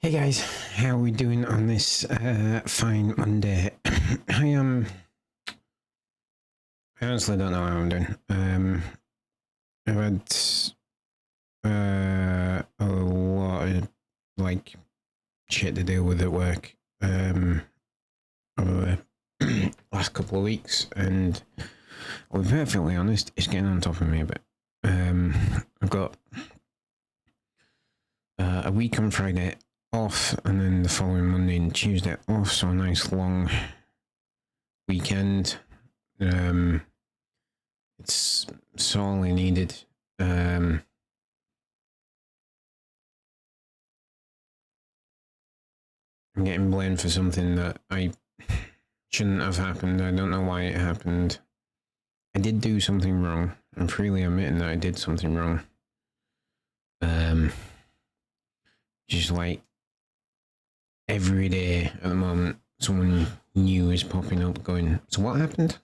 Hey guys, how are we doing on this fine Monday? I honestly don't know how I'm doing. I've had a lot of like shit to deal with at work over the last couple of weeks, and I'll be perfectly honest, it's getting on top of me a bit. I've got a week on Friday off, and then the following Monday and Tuesday off, so a nice long weekend. It's sorely needed. I'm getting blamed for something that I shouldn't have happened. I don't know why it happened. I did do something wrong. I'm freely admitting that I did something wrong. Just like every day at the moment, someone new is popping up going, so what happened?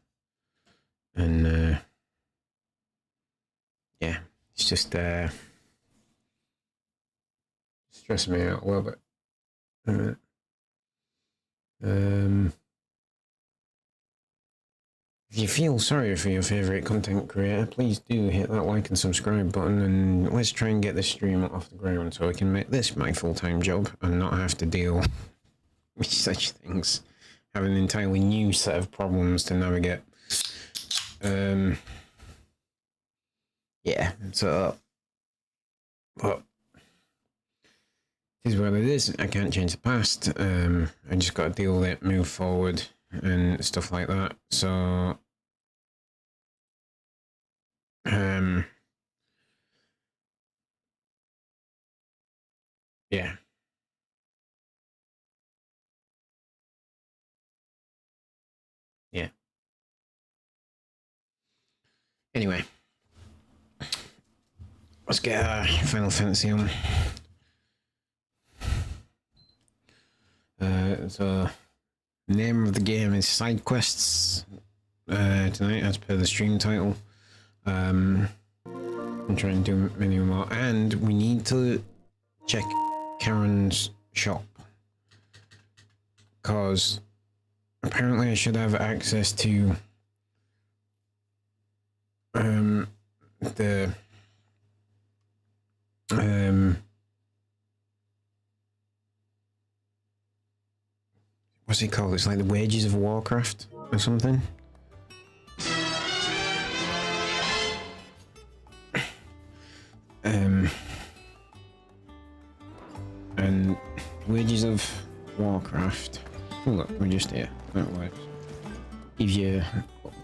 And yeah, it's just stressing me out a little bit. If you feel sorry for your favourite content creator, please do hit that like and subscribe button, and let's try and get this stream off the ground so I can make this my full-time job and not have to deal with such things. Have an entirely new set of problems to navigate. Yeah, so, but it is what it is. I can't change the past. I just got to deal with it, move forward, and stuff like that. So, yeah. Yeah. Anyway, let's get Final Fantasy on. So, name of the game is Side Quests tonight, as per the stream title. I'm trying to do many more, and we need to check Karen's shop, because apparently I should have access to the what's it called? It's like the Wages of Warcraft or something. And Wages of Warcraft. Oh look, we're just here. That works. Gives you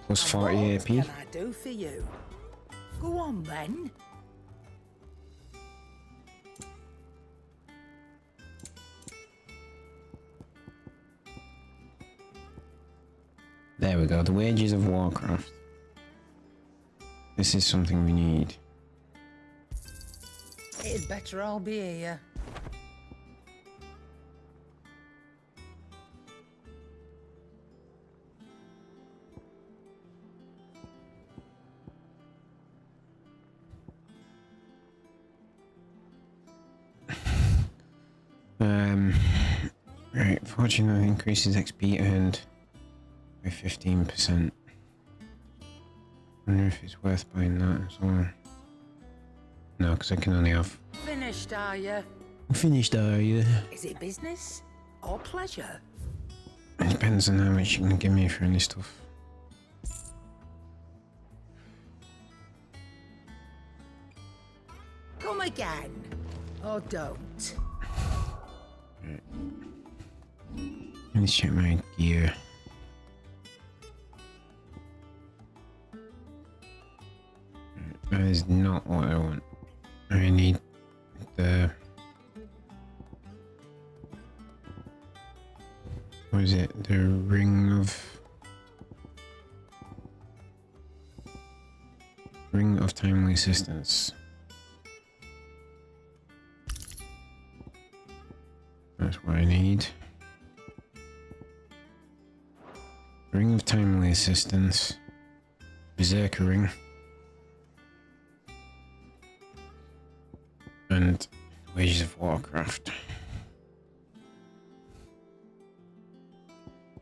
plus 40 AP. What can I do for you? Go on then. There we go, the Wages of Warcraft. This is something we need. It'd better I'll be here. Right, fortune increases XP earned by 15%. Wonder if it's worth buying that as well. No, because I can only have... Finished, are you? Finished, are you? Is it business or pleasure? It depends on how much you can give me for any stuff. Come again. Or don't. Right. Let me check my gear. That is not what I want. I need the... What is it? The Ring of Timely Assistance. That's what I need. Ring of Timely Assistance. Berserker Ring. And Wages of Warcraft.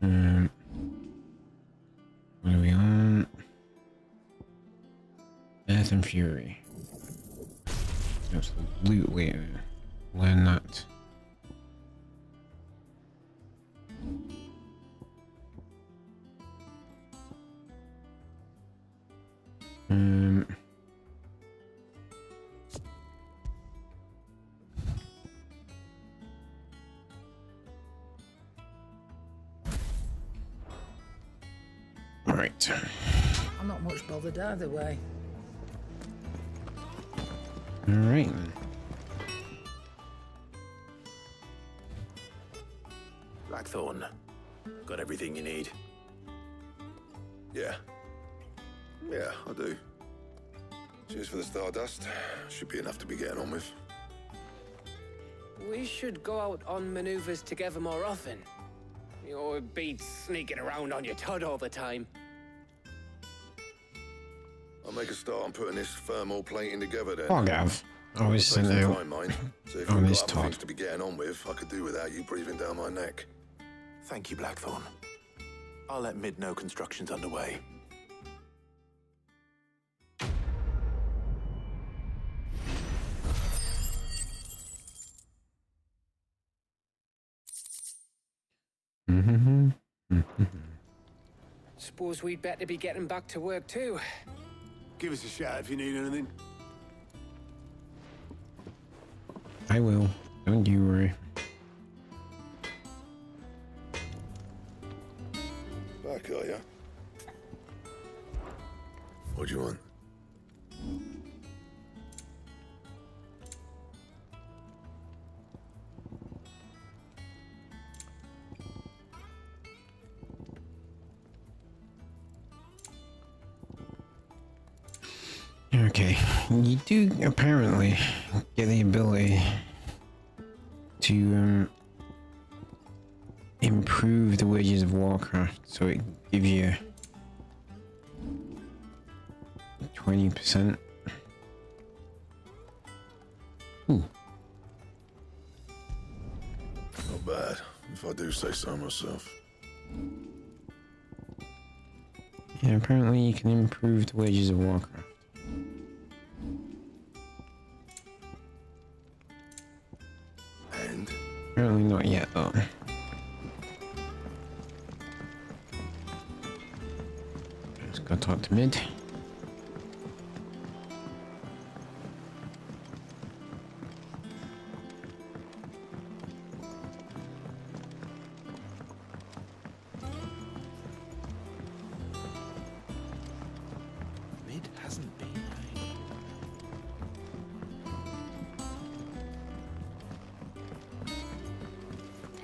What are we on? Death and Fury. Absolutely learn that. Right. I'm not much bothered either way. All right then. Blackthorn, got everything you need? Yeah. Yeah, I do. Cheers for the Stardust. Should be enough to be getting on with. We should go out on maneuvers together more often. Or be sneaking around on your tud all the time. I'll make a start on putting this thermal plating together then. Oh, Gav. I was Take sent some out time, mind. So if on you've this got other top. things to be getting on with, I could do without you breathing down my neck. Thank you, Blackthorn. I'll let Mid know construction's underway. Suppose we'd better be getting back to work too. Give us a shout if you need anything. I will. Don't you worry. Back, are ya? What do you want? Okay, you do apparently get the ability to improve the wages of Warcraft, so it gives you 20%. Ooh. Not bad, if I do say so myself. Yeah, apparently you can improve the wages of Warcraft. And? Apparently not yet, though. Let's go talk to Mid. Mid hasn't been,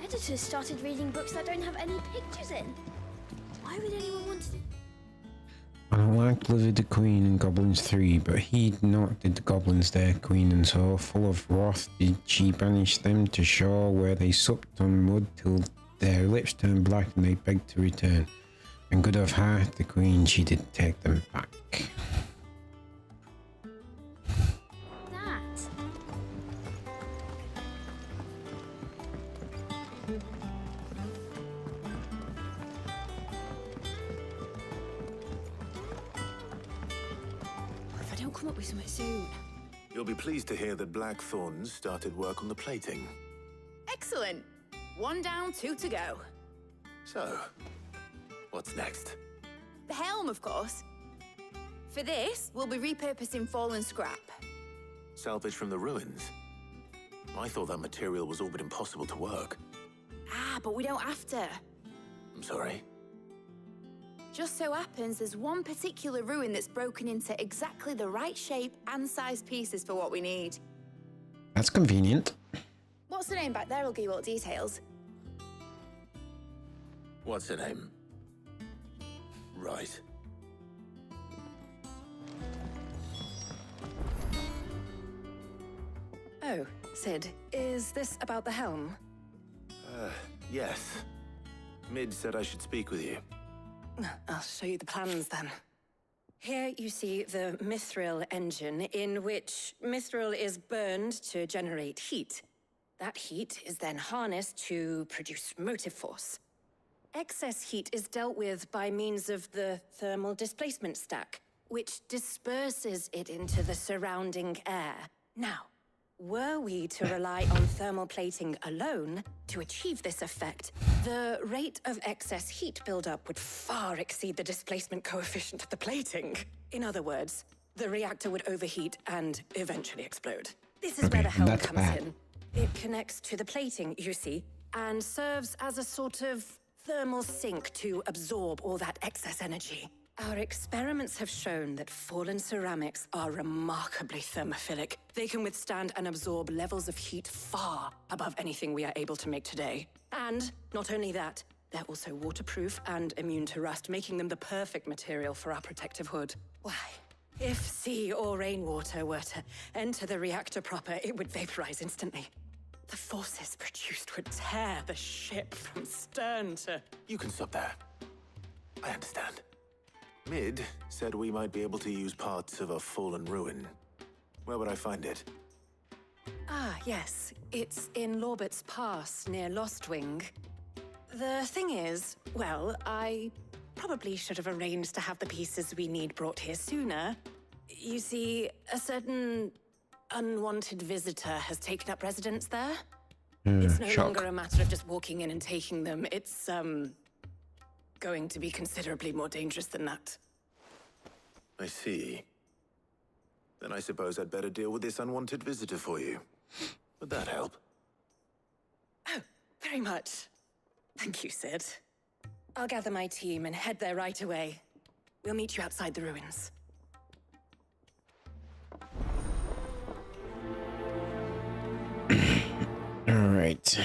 Editors started reading books that don't have any pictures in. Why would anyone want to do... I liked Livid the Queen in Goblins 3, but he'd not did the goblins their queen, and so full of wrath did she banish them to shore, where they supped on mud till their lips turned black and they begged to return. And good of heart the queen, she did take them back. that? What if I don't come up with something soon? You'll be pleased to hear that Blackthorn's started work on the plating. Excellent. One down, two to go. So, what's next? The helm, of course. For this, we'll be repurposing fallen scrap. Salvage from the ruins? I thought that material was all but impossible to work. Ah, but we don't have to. I'm sorry. Just so happens there's one particular ruin that's broken into exactly the right shape and size pieces for what we need. That's convenient. What's the name back there? I'll give you all the details. What's her name? Right. Oh, Sid, is this about the helm? Yes. Mid said I should speak with you. I'll show you the plans then. Here you see the mithril engine, in which mithril is burned to generate heat. That heat is then harnessed to produce motive force. Excess heat is dealt with by means of the thermal displacement stack, which disperses it into the surrounding air. Now, were we to rely on thermal plating alone to achieve this effect, the rate of excess heat buildup would far exceed the displacement coefficient of the plating. In other words, the reactor would overheat and eventually explode. This is where the helm comes in. It connects to the plating, you see, and serves as a sort of thermal sink to absorb all that excess energy. Our experiments have shown that fallen ceramics are remarkably thermophilic. They can withstand and absorb levels of heat far above anything we are able to make today. And not only that, they're also waterproof and immune to rust, making them the perfect material for our protective hood. Why? If sea or rainwater were to enter the reactor proper, it would vaporize instantly. The forces produced would tear the ship from stern to... You can stop there. I understand. Mid said we might be able to use parts of a fallen ruin. Where would I find it? Ah, yes. It's in Lorbert's Pass, near Lostwing. The thing is, well, I probably should have arranged to have the pieces we need brought here sooner. You see, a certain unwanted visitor has taken up residence there. It's no longer a matter of just walking in and taking them. It's, going to be considerably more dangerous than that. I see. Then I suppose I'd better deal with this unwanted visitor for you. Would that help? Oh, very much. Thank you, Sid. I'll gather my team and head there right away. We'll meet you outside the ruins. All right.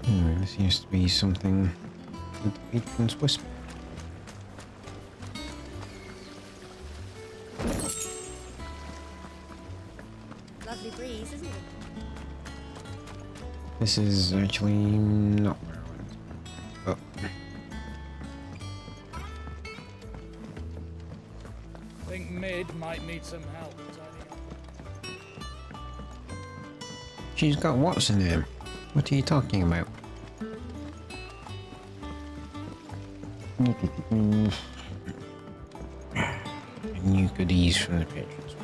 There seems to be something with the patron's whisper. Lovely breeze, isn't it? This is actually not where I went. I think Mid might need some help tidying up. She's got what's her name? What are you talking about? New goodies from the patrons.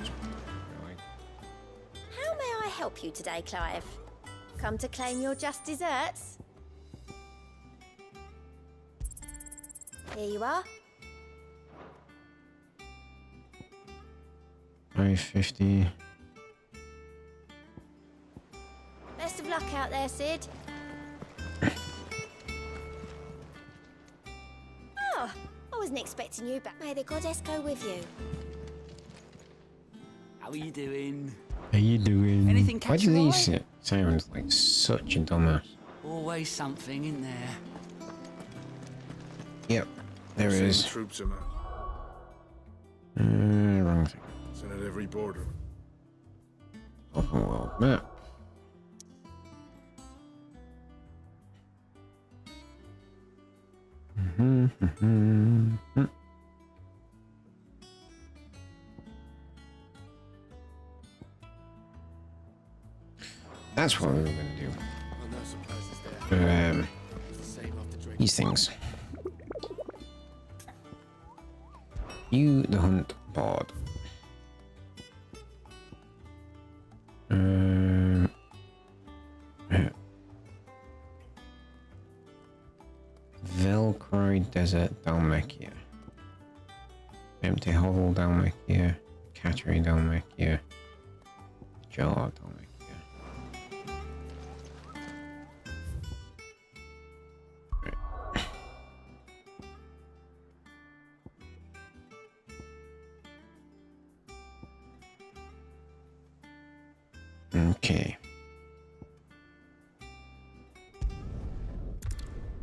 How may I help you today, Clive? Come to claim your just desserts? Here you are. 550. Best of luck out there, Sid. Oh, I wasn't expecting you back. May the goddess go with you. How are you doing? How you doing? Anything Why catch do your these eye? sound like such a dumbass? Always something in there. Yep, there Same is. Troops, man. Wrong thing. It's in at every border. Open world map. That's what we were going to do. Well, no surprises there. It's the same after Drake. These things. You the hunt board. Velcroy Desert Dalmacia. Empty Hovel Dalmacia. Cattery Dalmacia. Jar Dalmacia. Right. Okay.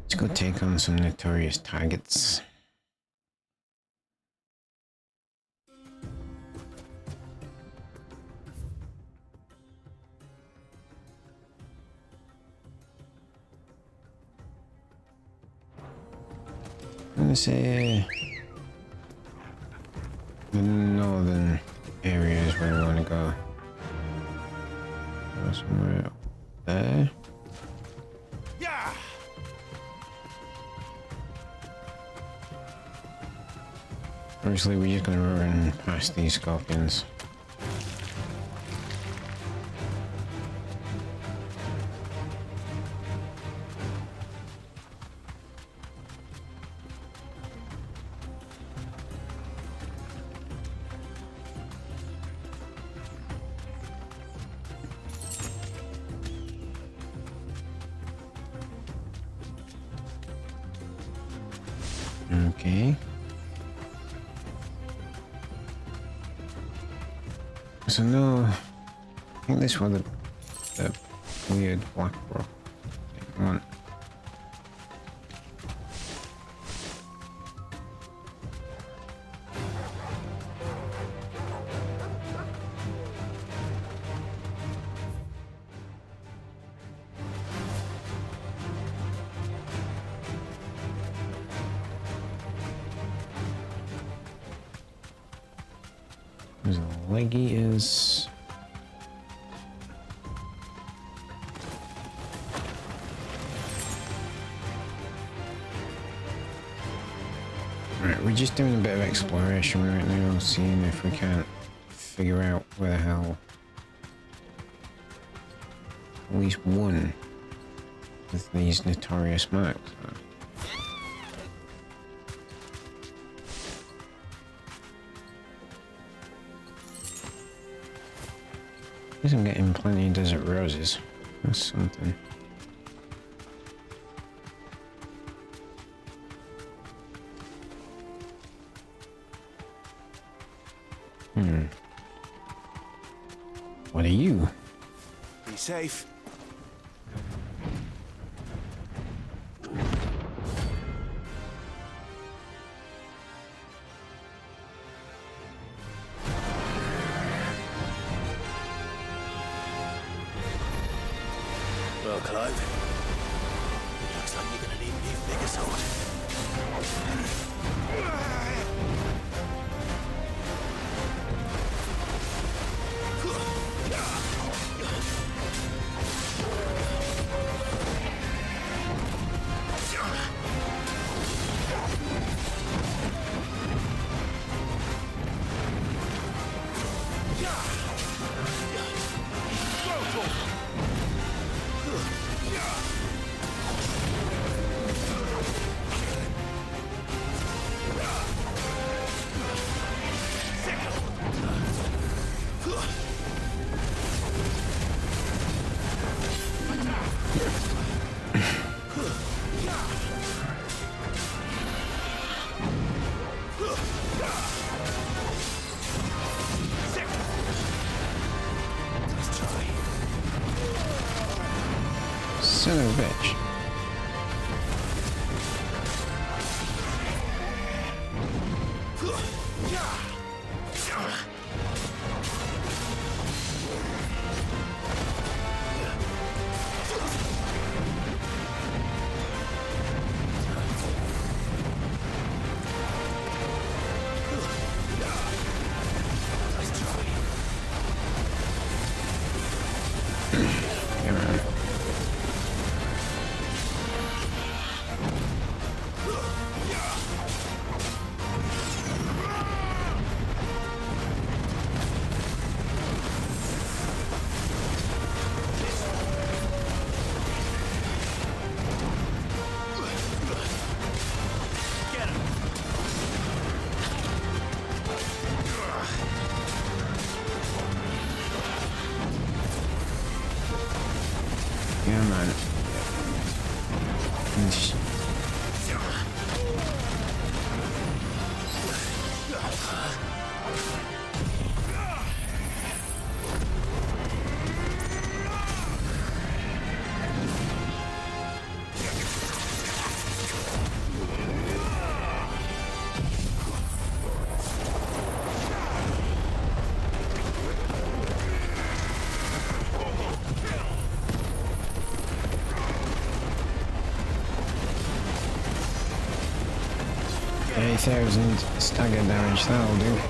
Let's go take on some notorious targets. I'm gonna say the northern area is where we want to go. Go somewhere up there. Yeah. Obviously, we're just gonna run past these scorpions. Okay. So no, I think this was the weird black rock one. There's a leggy is. Right, we're just doing a bit of exploration right now, seeing if we can't figure out where the hell at least one of these notorious marks are. I'm getting plenty of desert roses. That's something. What are you? Be safe. Well, Clive, looks like you're gonna need a new bigger sword. Son of a bitch. Yeah, man. 8,000 stagger damage, that'll do.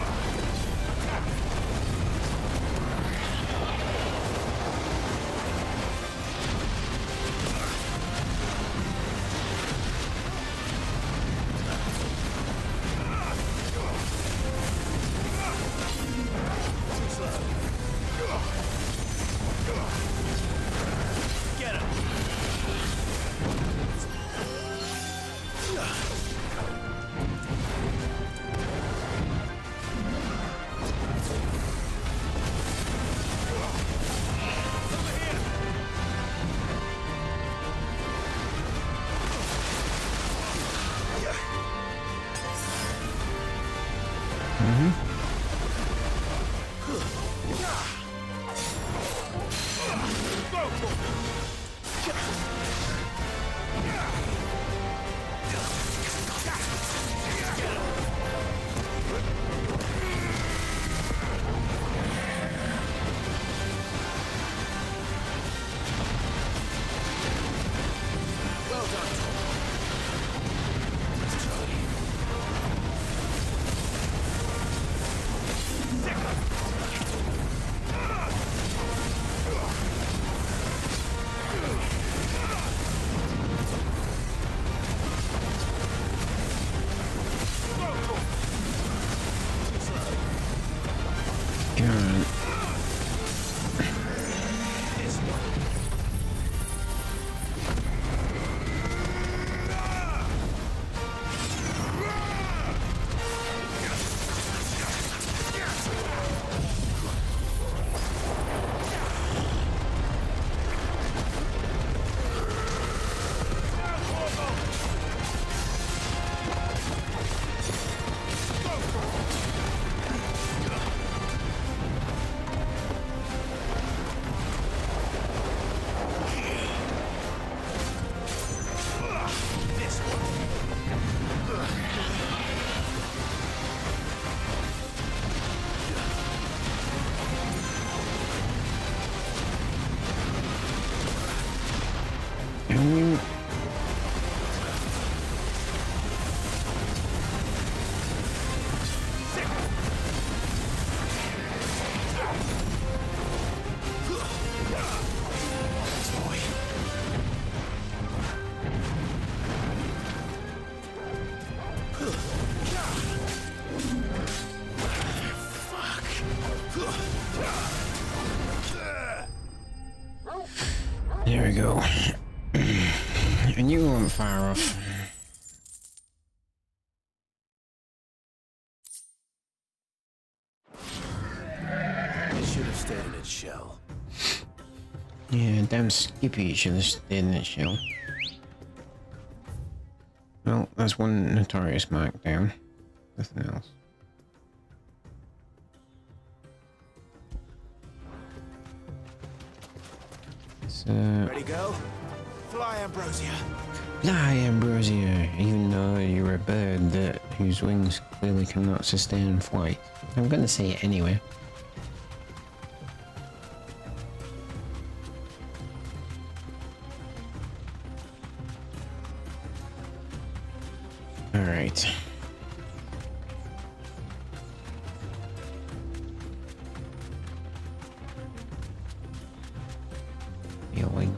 There we go. And you weren't far off. It should have stayed in its shell. Yeah, damn Skippy should have stayed in its shell. Well, that's one notorious mark down. Nothing else. Ready, go? Fly, Ambrosia. Fly, Ambrosia, even though you're a bird whose wings clearly cannot sustain flight. I'm gonna say it anyway. Alright.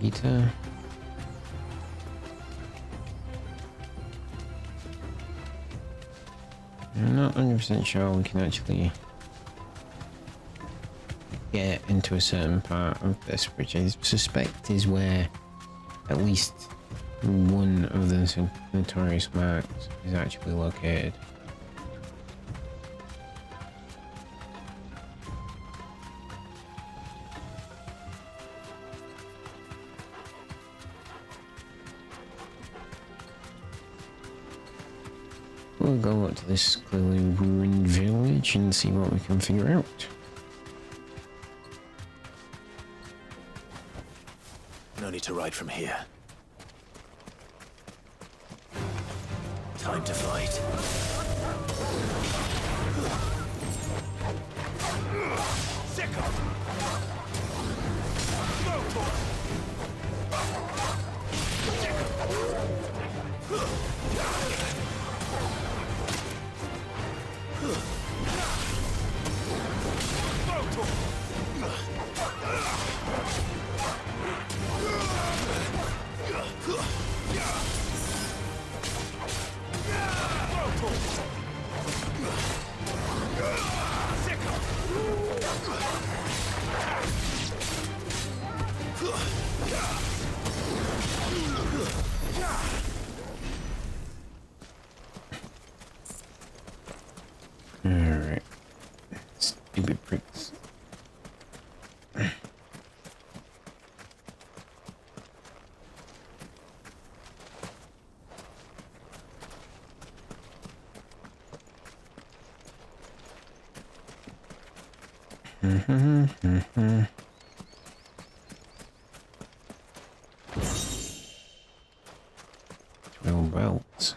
Guitar. I'm not 100% sure we can actually get into a certain part of this, which I suspect is where at least one of the notorious marks is actually located. We'll go up to this clearly ruined village and see what we can figure out. No need to ride from here. Time to fight. stupid pricks. Drill belts.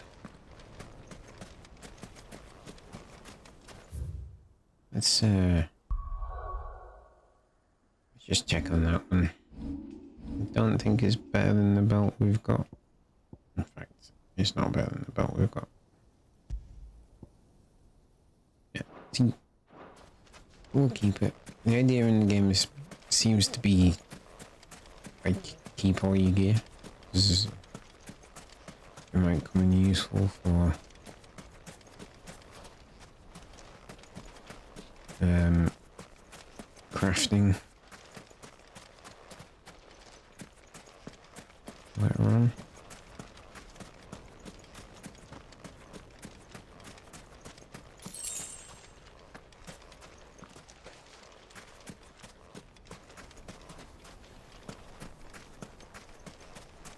Let's just check on that one. I don't think it's better than the belt we've got. In fact, it's not better than the belt we've got. Yeah, see, we'll keep it. The idea in the game seems to be like keep all your gear. It might come in useful for crafting later on.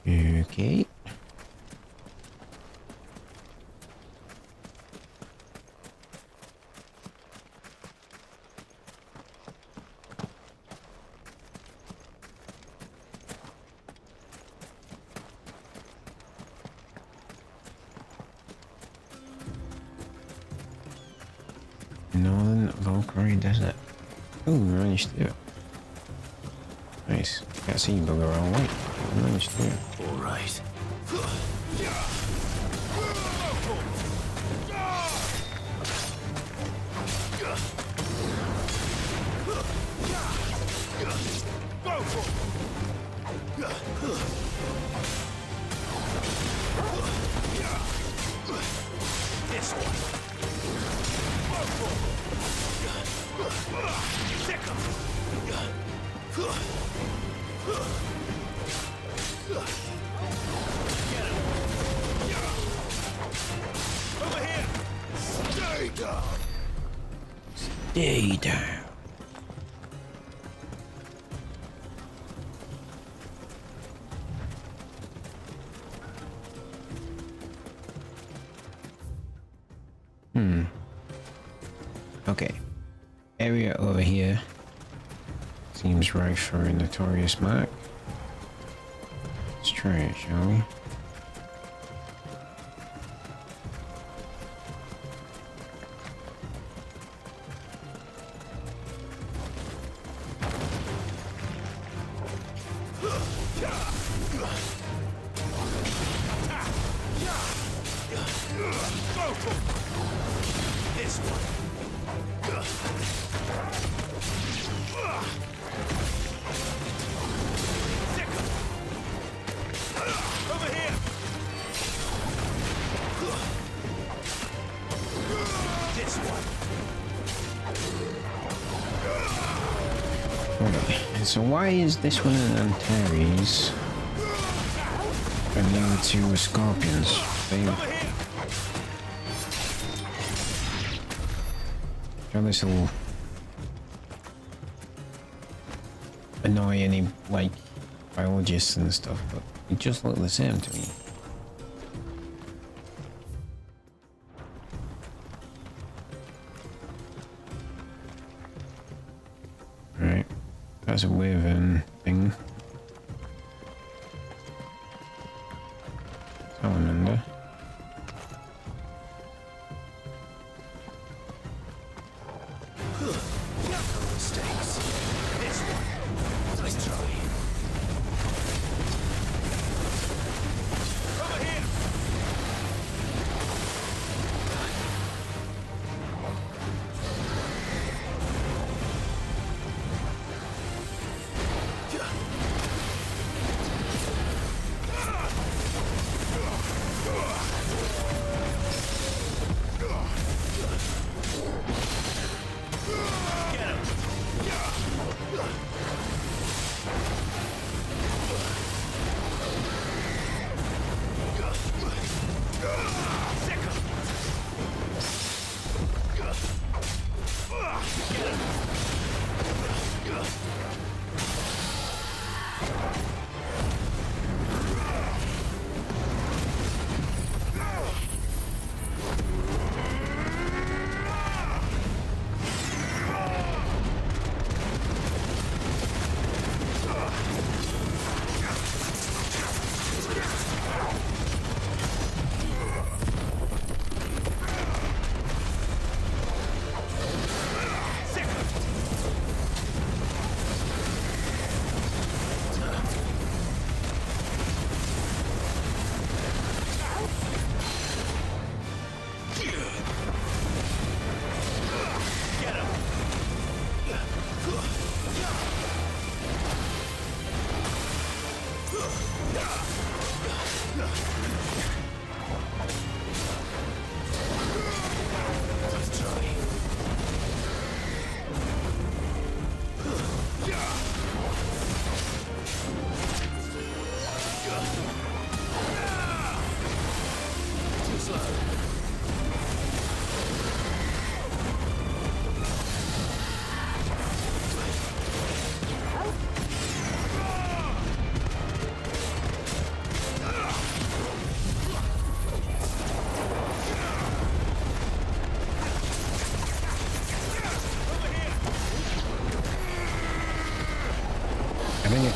Okay. Northern Valkyrie Desert. Oh, we managed to do it. Nice. Can't see you bugger all right. We managed to do it. All right. This one. Over here. Stay down. Stay down. Okay. Area over here seems rife for a notorious mark. Let's try it, shall we? This one. Over here. This one. Okay. So why is this one an Antares and the other two are Scorpions? This will annoy any like biologists and stuff, but it just look the same to me. Right, that's a wyvern thing. Salamander.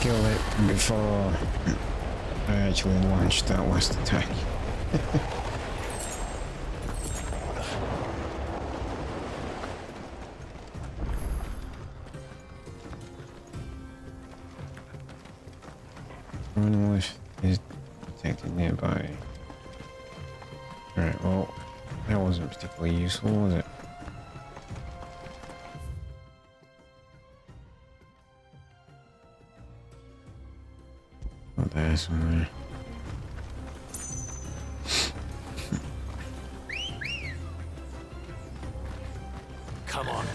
kill it before I actually launched that last attack. Wolf is detected nearby. Alright, well, that wasn't particularly useful, was it? Not there somewhere. Come on.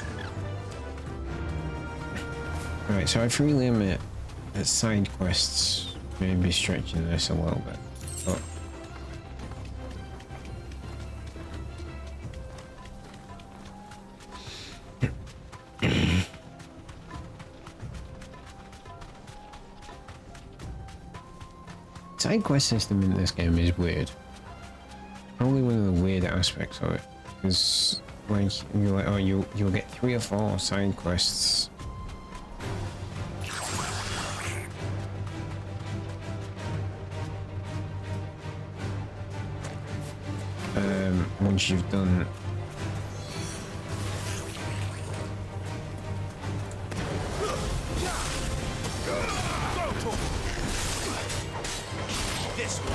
Right, so I freely admit that side quests may be stretching this a little bit, but side quest system in this game is weird. Probably one of the weird aspects of it, because like you're like, oh, you'll get 3 or 4 side quests. Once you've done This one.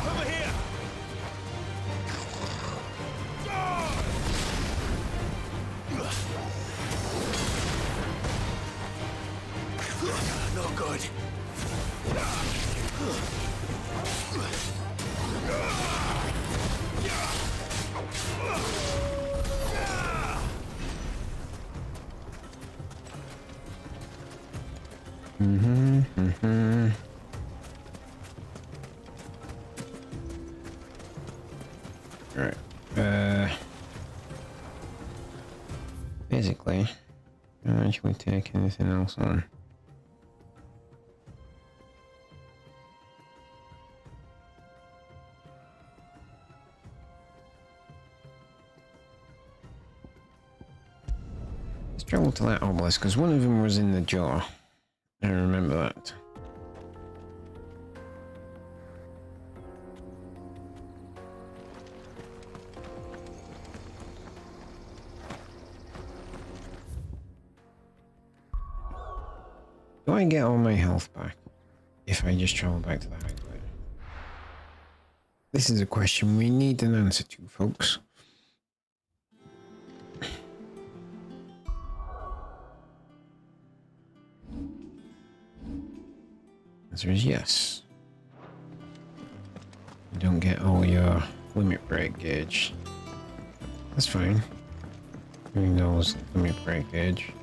Over here. No good. Right. Basically, I don't actually take anything else on. Let's travel to that obelisk, because one of them was in the jar. I remember that. Do I get all my health back if I just travel back to the hideaway? This is a question we need an answer to, folks. Answer is yes. You don't get all your limit break gauge. That's fine. Who knows limit break gauge?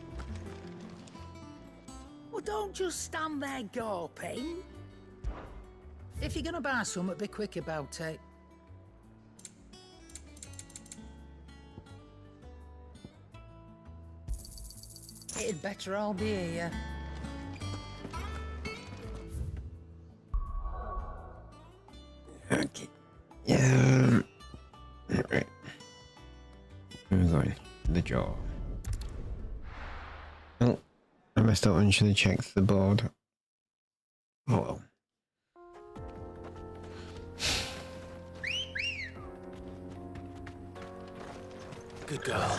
Well, don't just stand there gawping. If you're gonna buy something, be quick about it. It'd better all be here. Okay. Yeah. Alright. Where are we going? The jaw. Oh, I messed up and should have checked the board. Oh well. Good girl.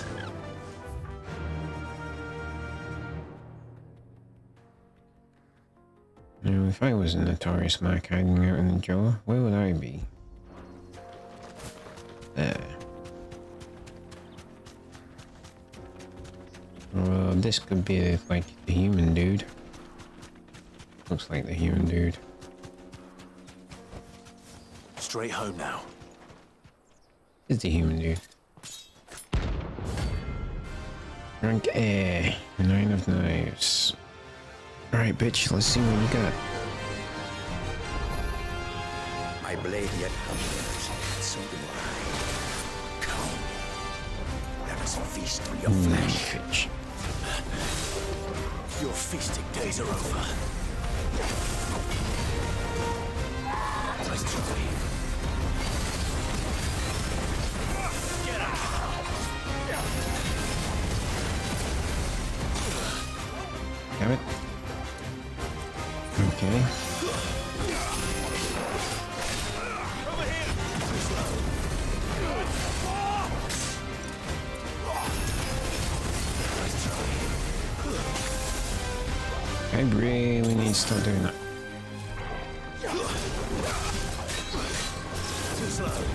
Now, if I was a notorious Mac hiding out in the jaw, where would I be? There. Well, this could be like the human dude. Looks like the human dude. Straight home now. It's the human dude. Rank A. 9 of knives. Alright, bitch, let's see what you got. My blade yet hungers, so do I. Come. Let us feast on your flesh. Bitch. Your feasting days are over. Nice try. Damn it. Okay. I really need to start doing that. Too slow.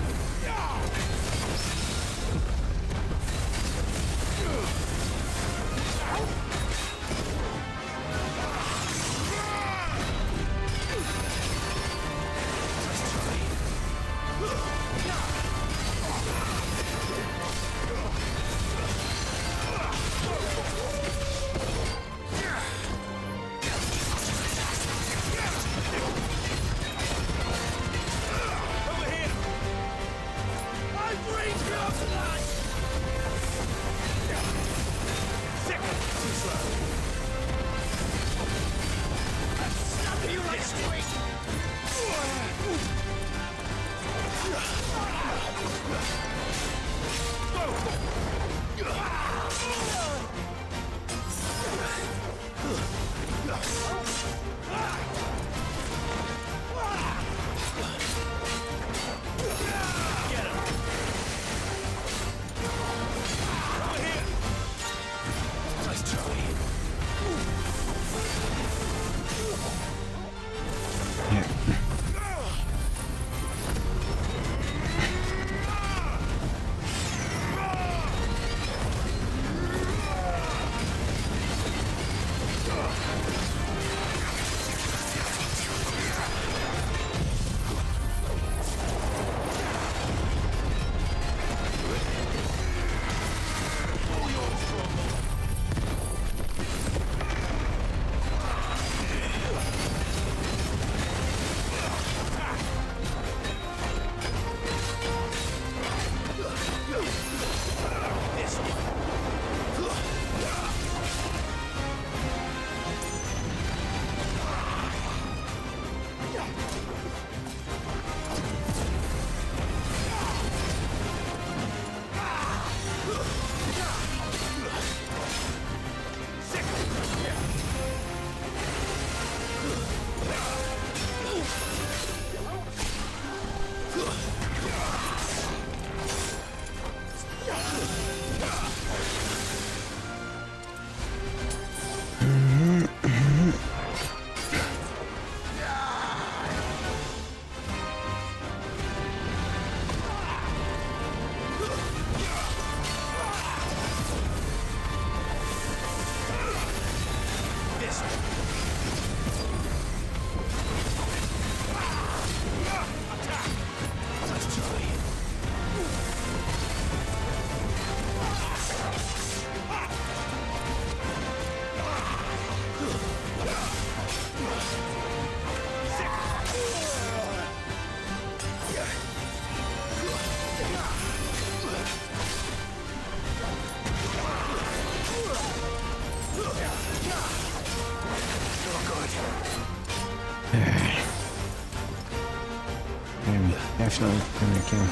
Definitely gonna kill.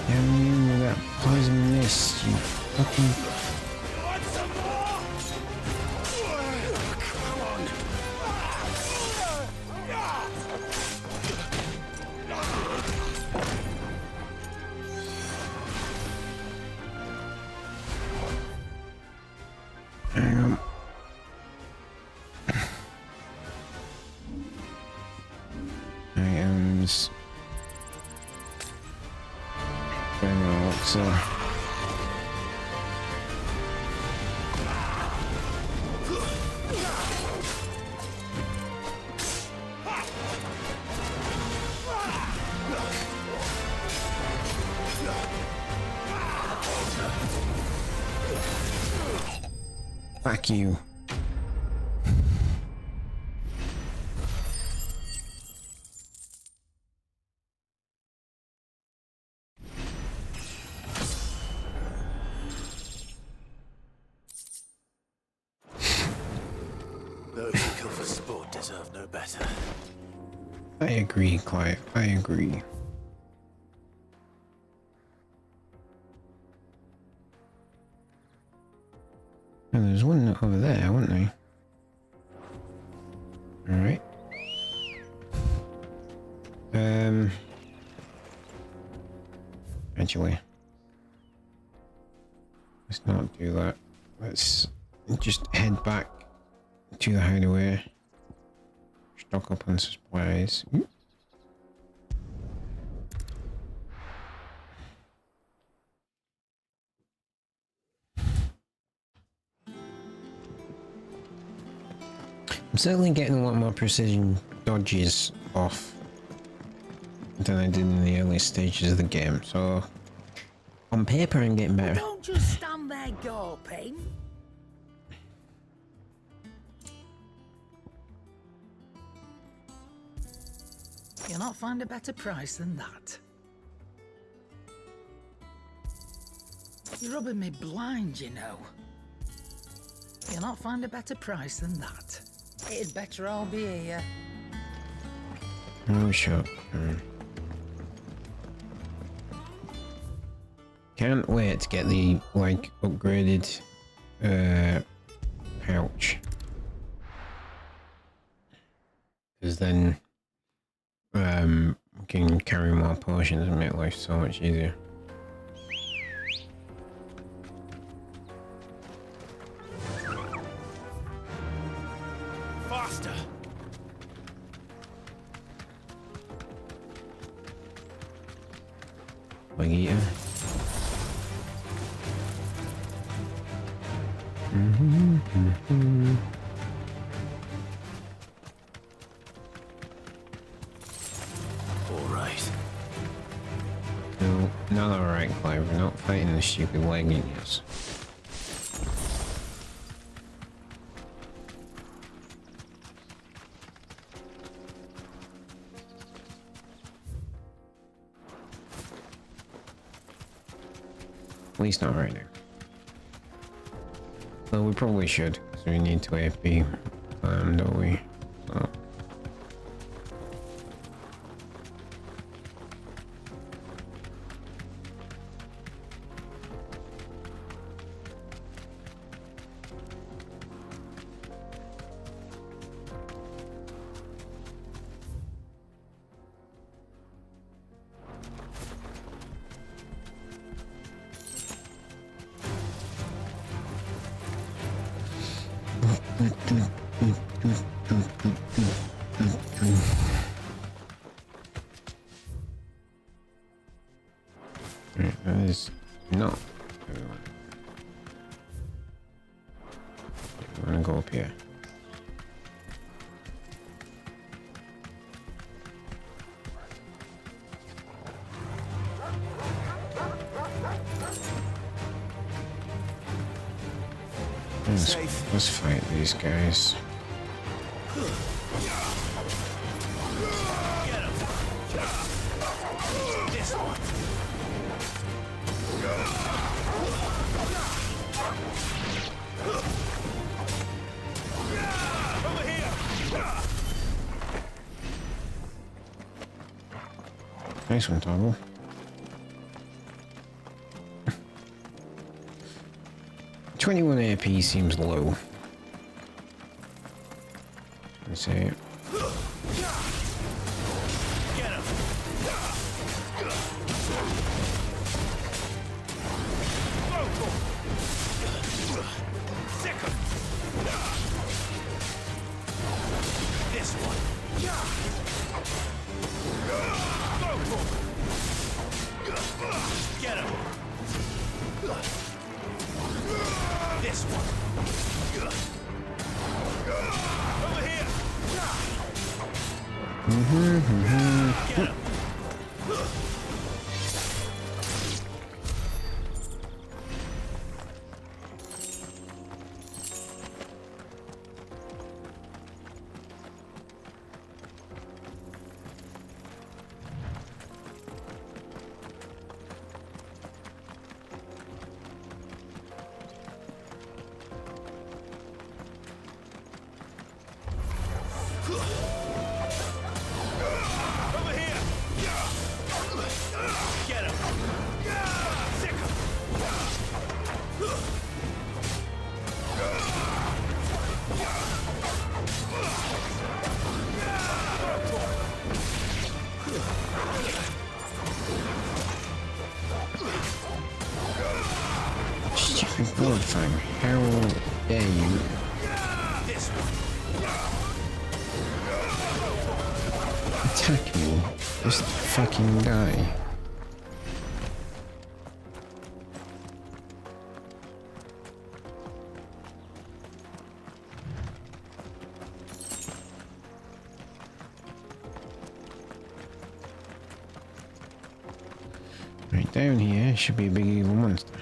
Damn you with that poison mist, you fucking... So. Fuck you. Those who kill for sport deserve no better. I agree, Clive. I agree. And there's one over there, wasn't there? Alright. Actually, let's not do that. Let's just head back to the hideaway. Stock up on supplies. Ooh. I'm certainly getting a lot more precision dodges off than I did in the early stages of the game, so on paper I'm getting better. Don't just stand there gawping. You'll not find a better price than that. You're rubbing me blind, you know. You'll not find a better price than that. It'd better all be here. Oh, sure. Can't wait to get the, like, upgraded, pouch. Because then, we can carry more potions and make life so much easier. Faster! Like eating. Alright. No, not alright, Clive. We're not fighting the stupid leggings. At least not right now. Well, we probably should, because we need to AP, don't we? So. Right, that is not everyone. I'm gonna go up here. Let's fight these guys. Nice one, Toggle. $21 AP seems low. Let's see. Stupid blood fang. How dare you? Attack me. Just fucking die. Right down here should be a big evil monster.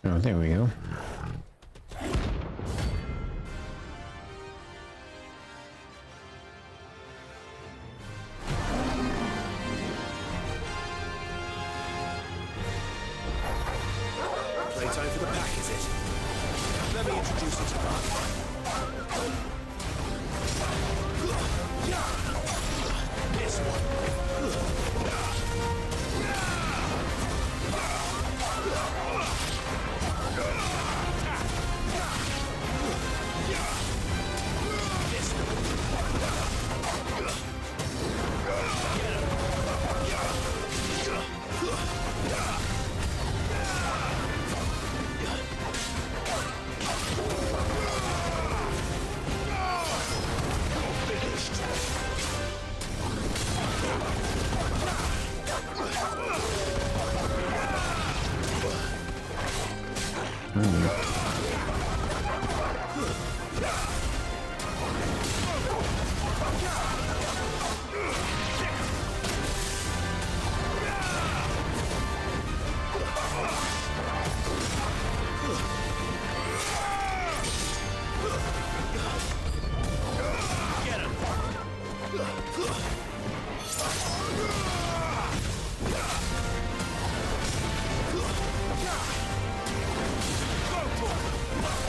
Oh, there we go. Playtime for the pack, is it? Let me introduce you to Mark. This one.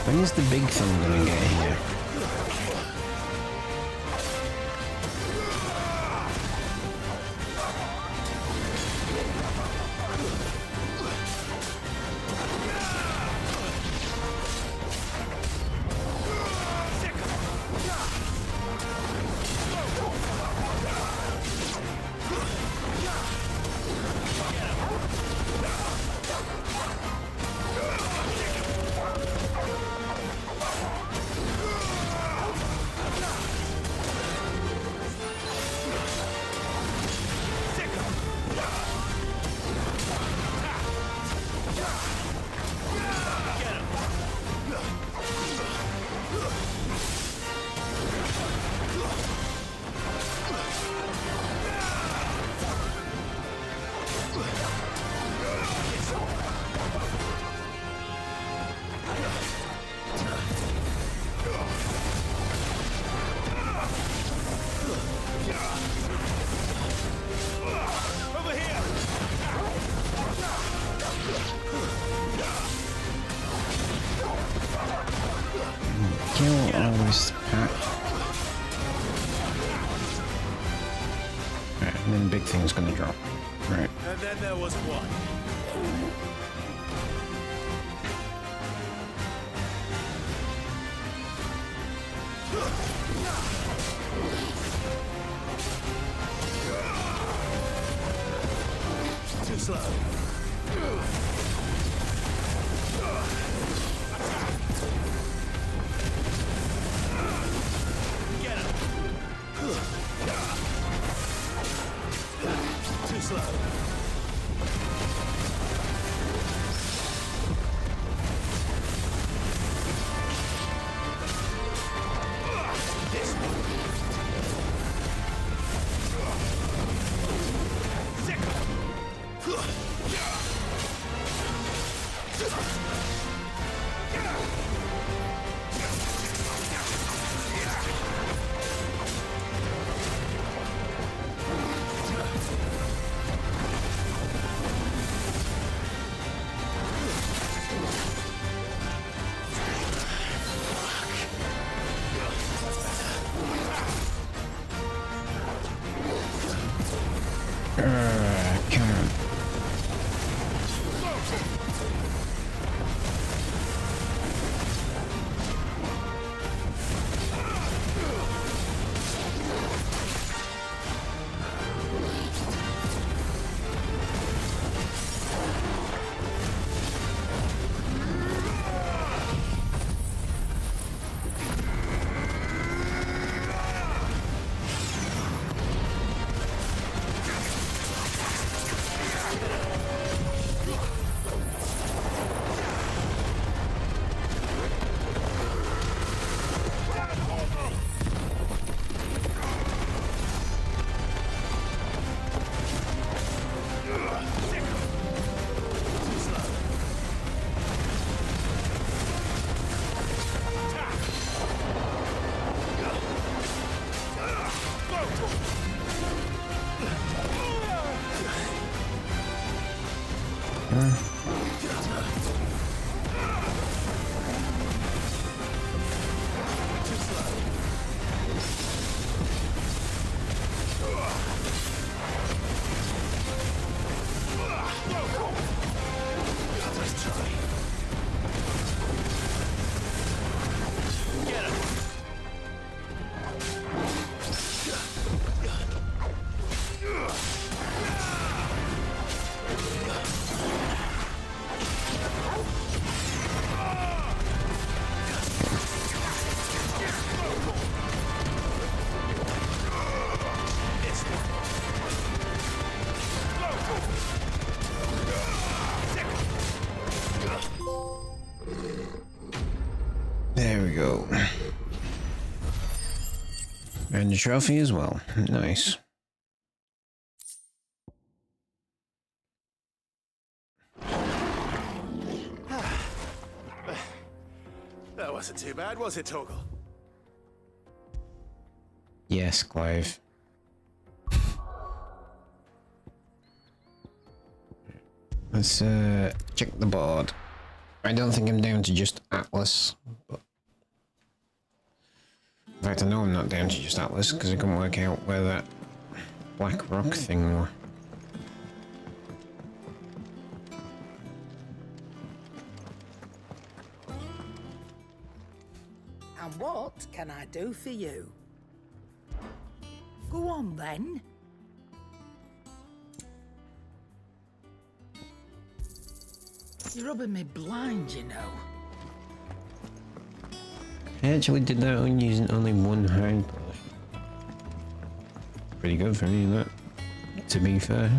When is the big thing gonna get here? Kill all this pack. Right, and then the big thing's gonna drop. Right. And then there was one. Too slow. Get him. Too slow. Come on. There we go. And the trophy as well. Nice. That wasn't too bad, was it, Torgal? Yes, Clive. Let's check the board. I don't think I'm down to just Atlas, but in fact I know I'm not down to just Atlas because I couldn't work out where that black rock thing was. And what can I do for you? Go on then. You're rubbing me blind, you know. I actually did that on using only one hide polish. Pretty good for me, that, to be fair.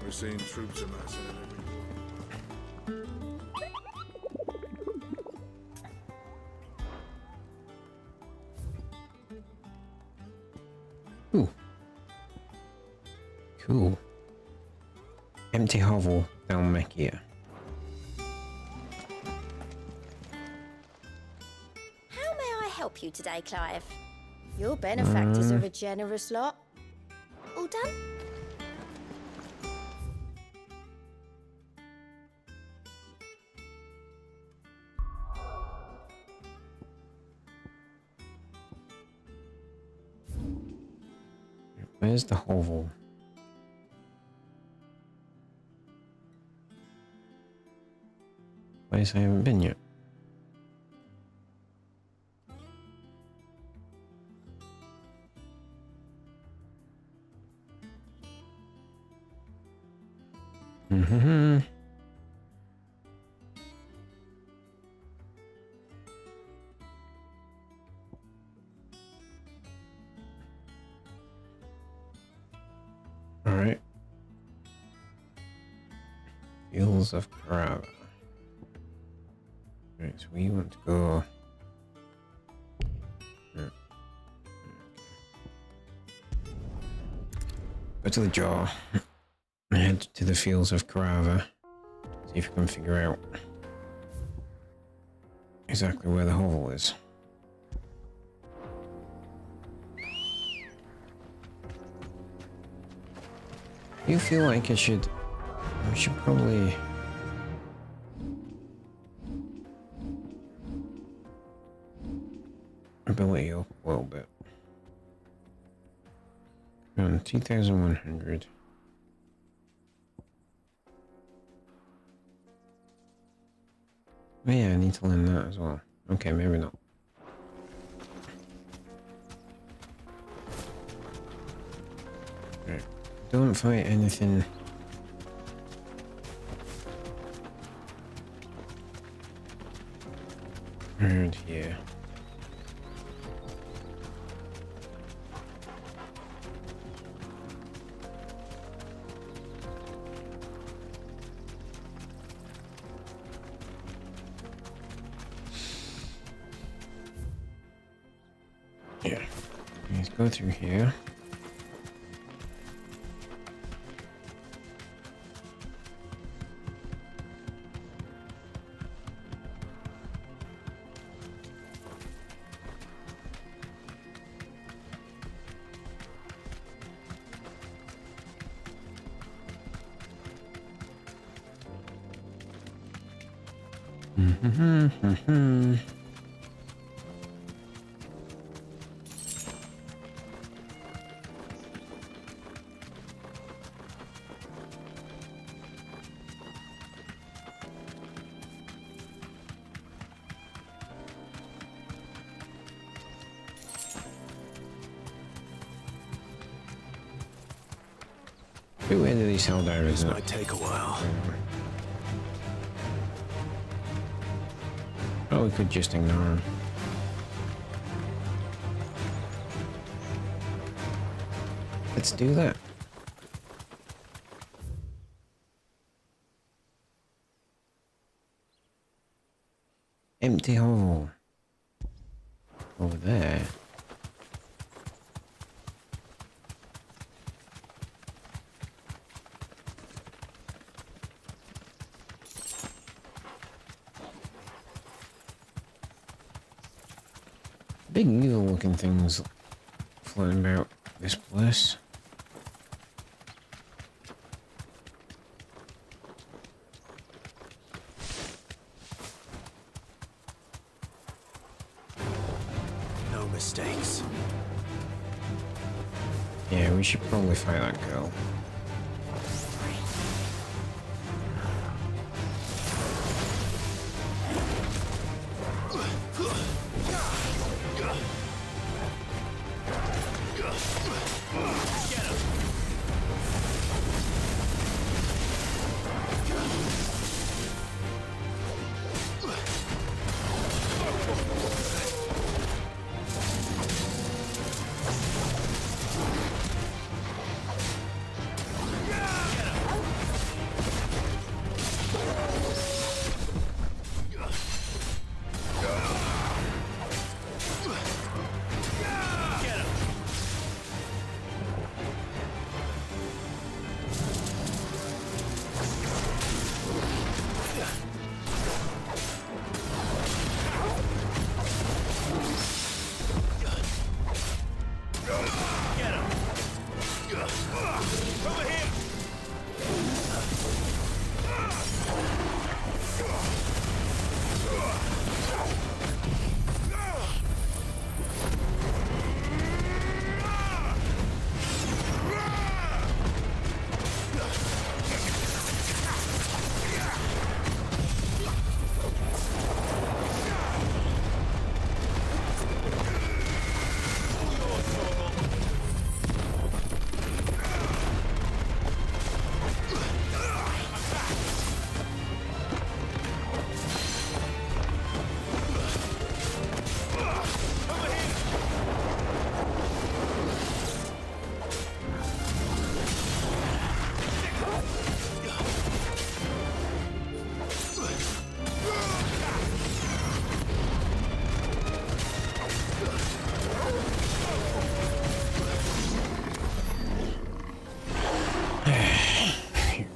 We're seeing troops amassing in every... Ooh. Cool. Empty hovel down Mechia. How may I help you today, Clive? Your benefactors are a generous lot. All done? Where's the hovel? Place I haven't been yet. Mm-hmm. All right. Fields of Carava. Right, so we want to go. Go to the jaw. Head to the Fields of Carava. See if we can figure out exactly where the hovel is. You feel like I should probably ability up a little bit. 2,100. Oh yeah, I need to learn that as well. Okay, maybe not. Right. Don't fight anything. Around here. Yeah. Let's go through here. Who ended these hell divers? This might take a while. Oh, we could just ignore him. Let's do that. Empty hole. Over there. Big evil looking things floating about this place. No mistakes. Yeah, we should probably fight that girl.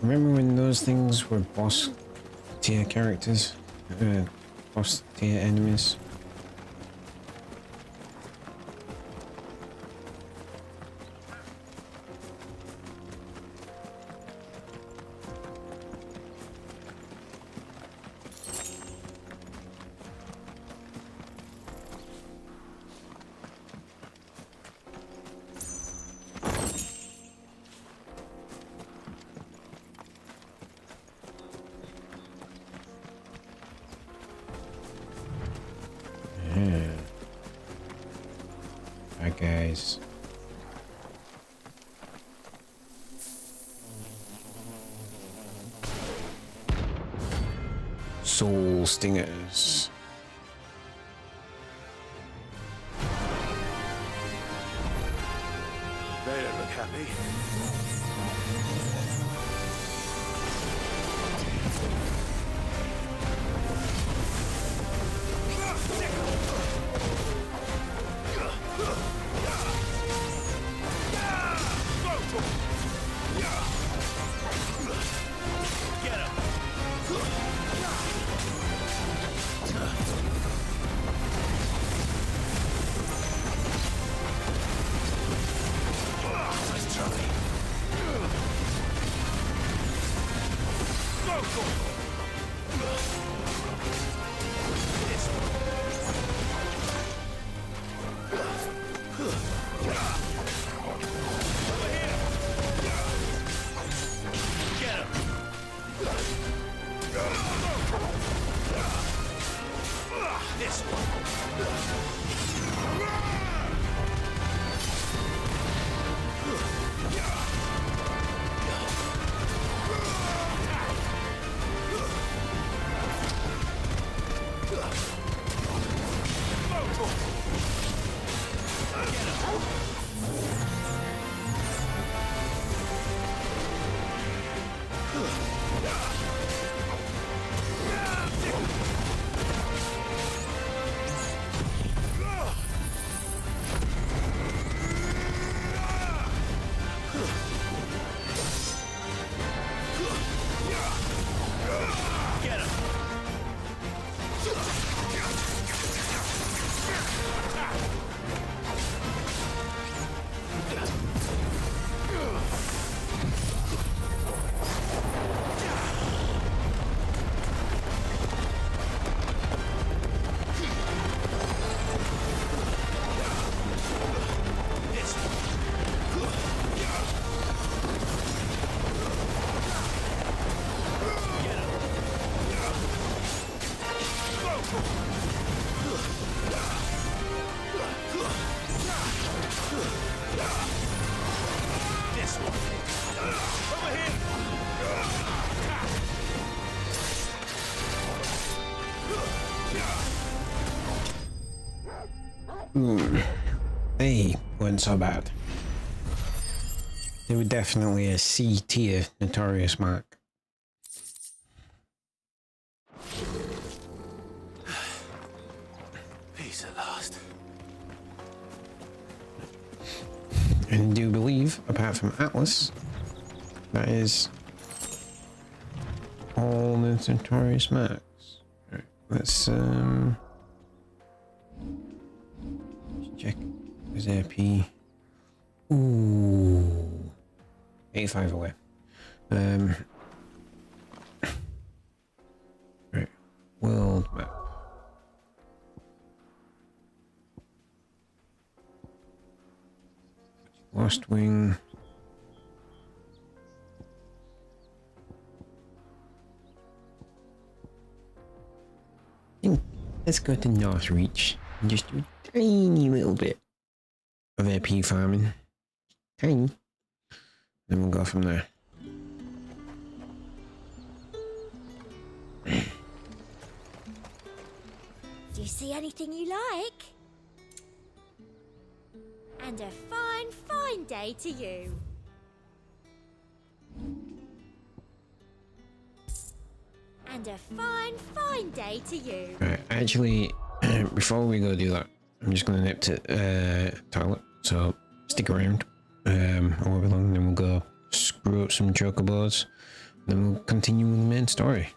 Remember when those things were boss tier characters? Boss tier enemies? is. Soul stingers. They don't look happy. They weren't so bad. They were definitely a C tier Notorious Mark. Peace at last. And I do believe, apart from Atlas, that is all the Notorious Marks. Right, let's check his AP. Ooh, 85 away. Right, world map. Lost Wing. Let's go to Northreach and just do a tiny little bit of AP farming. Tiny. Then we'll go from there. Do you see anything you like? And a fine, fine day to you. And a fine, fine day to you. Right, actually, before we go do that, I'm just going to nip to toilet. So stick around. I won't be long, then we'll go screw up some chocobos. Then we'll continue with the main story.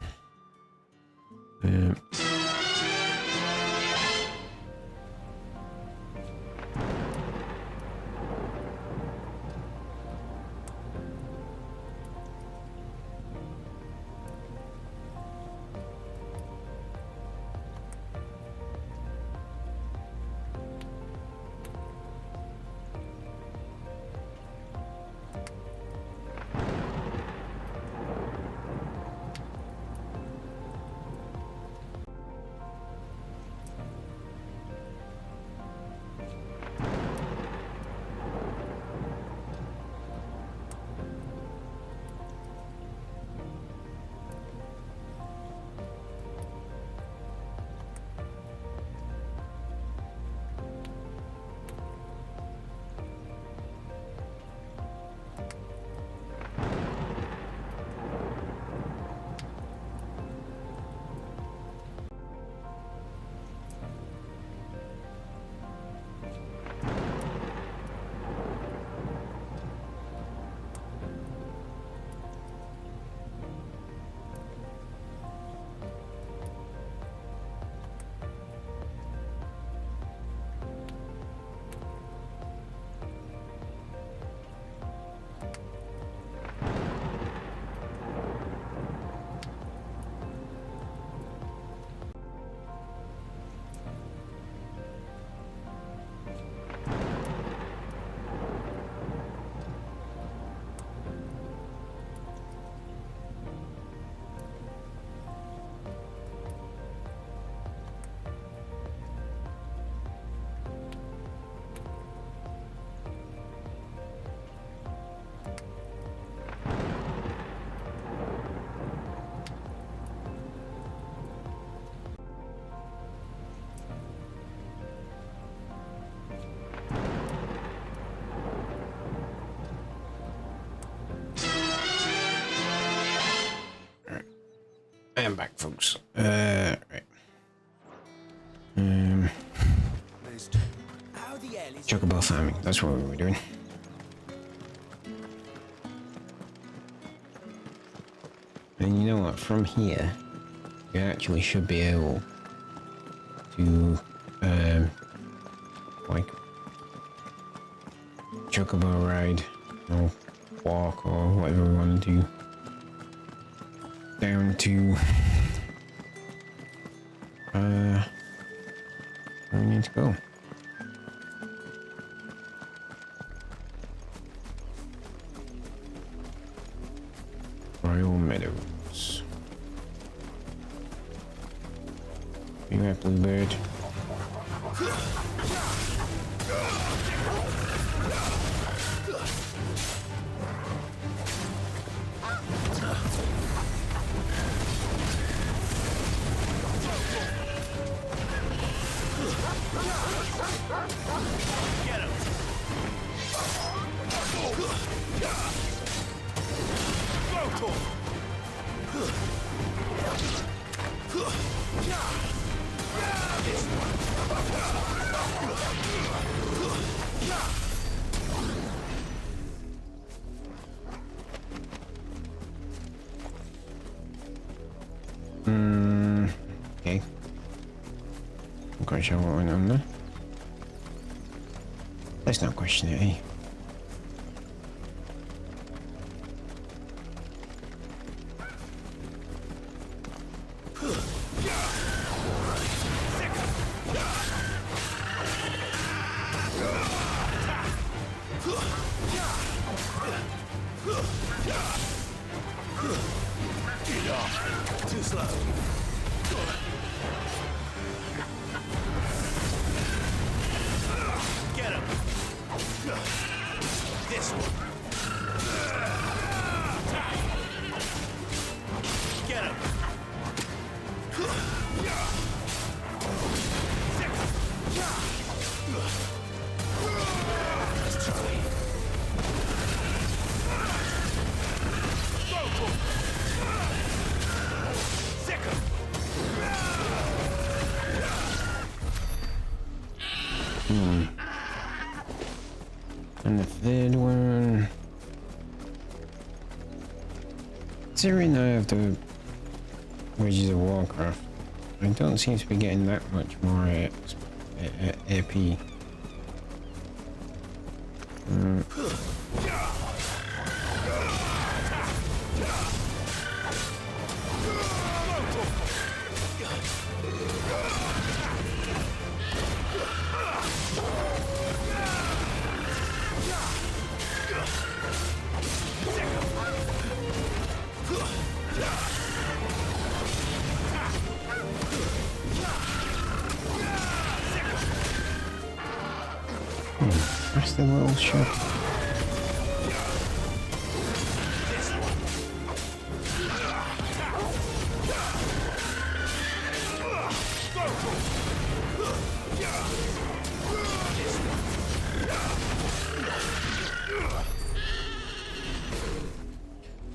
I am back, folks. Right. Chocobo farming. That's what we were doing. And you know what? From here, you actually should be able to, like, chocobo ride, or walk, or whatever we want to do, down to, where we need to go. Royal Meadows. You have Bluebird. Okay. I'm quite sure what went on there. Let's not question it, eh? Too slow. Get him. This one. Get him. Let's try. And the third one. Considering I have the Wages of Warcraft, I don't seem to be getting that much more AP. Where's the little shop?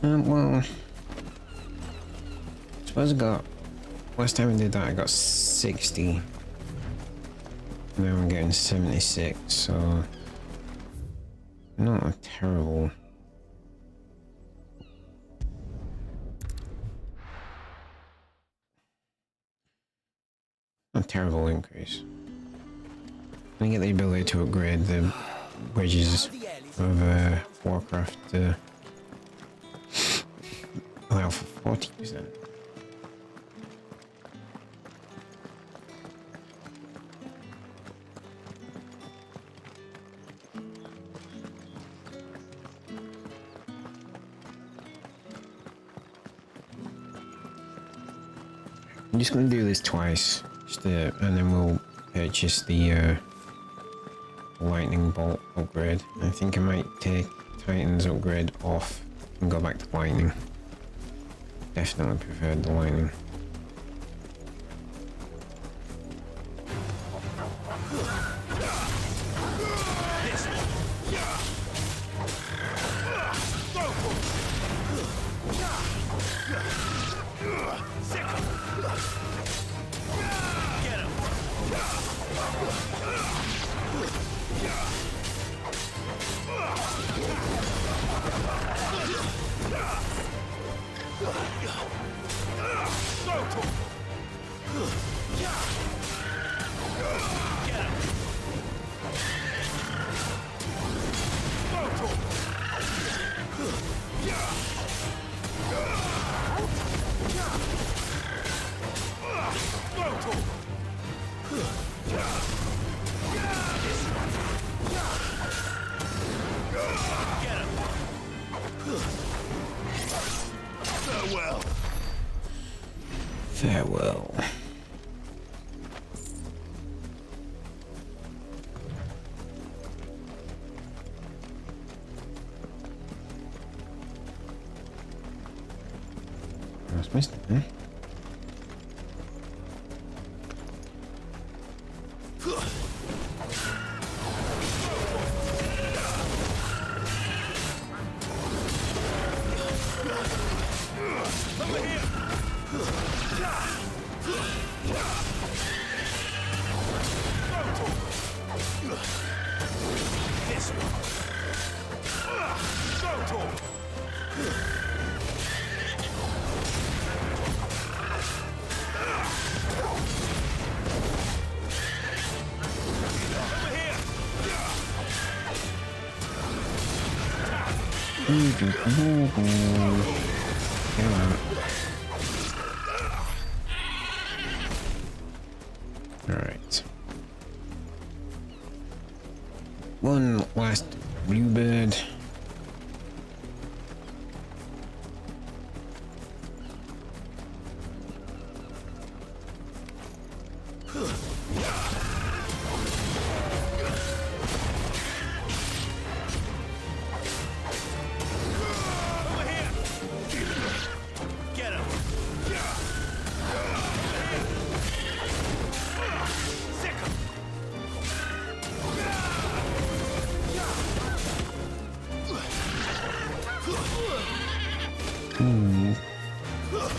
Well, I suppose I got, last time I did that I got 60. Now I'm getting 76, so not a terrible. Not a terrible increase. I get the ability to upgrade the wages of Warcraft to allow for 40%. I'm just going to do this twice, and then we'll purchase the lightning bolt upgrade. I think I might take Titan's upgrade off and go back to lightning. Definitely preferred the lightning. Sick. Farewell. Farewell. I was missed it, eh? Alright. One last bluebird.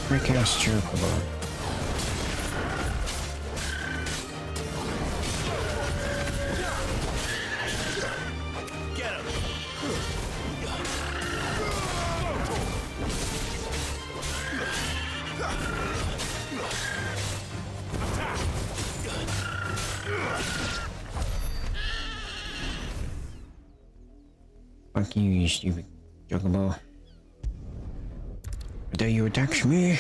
Recast Chocobo. Fuck you stupid Chocobo. How dare you attack me?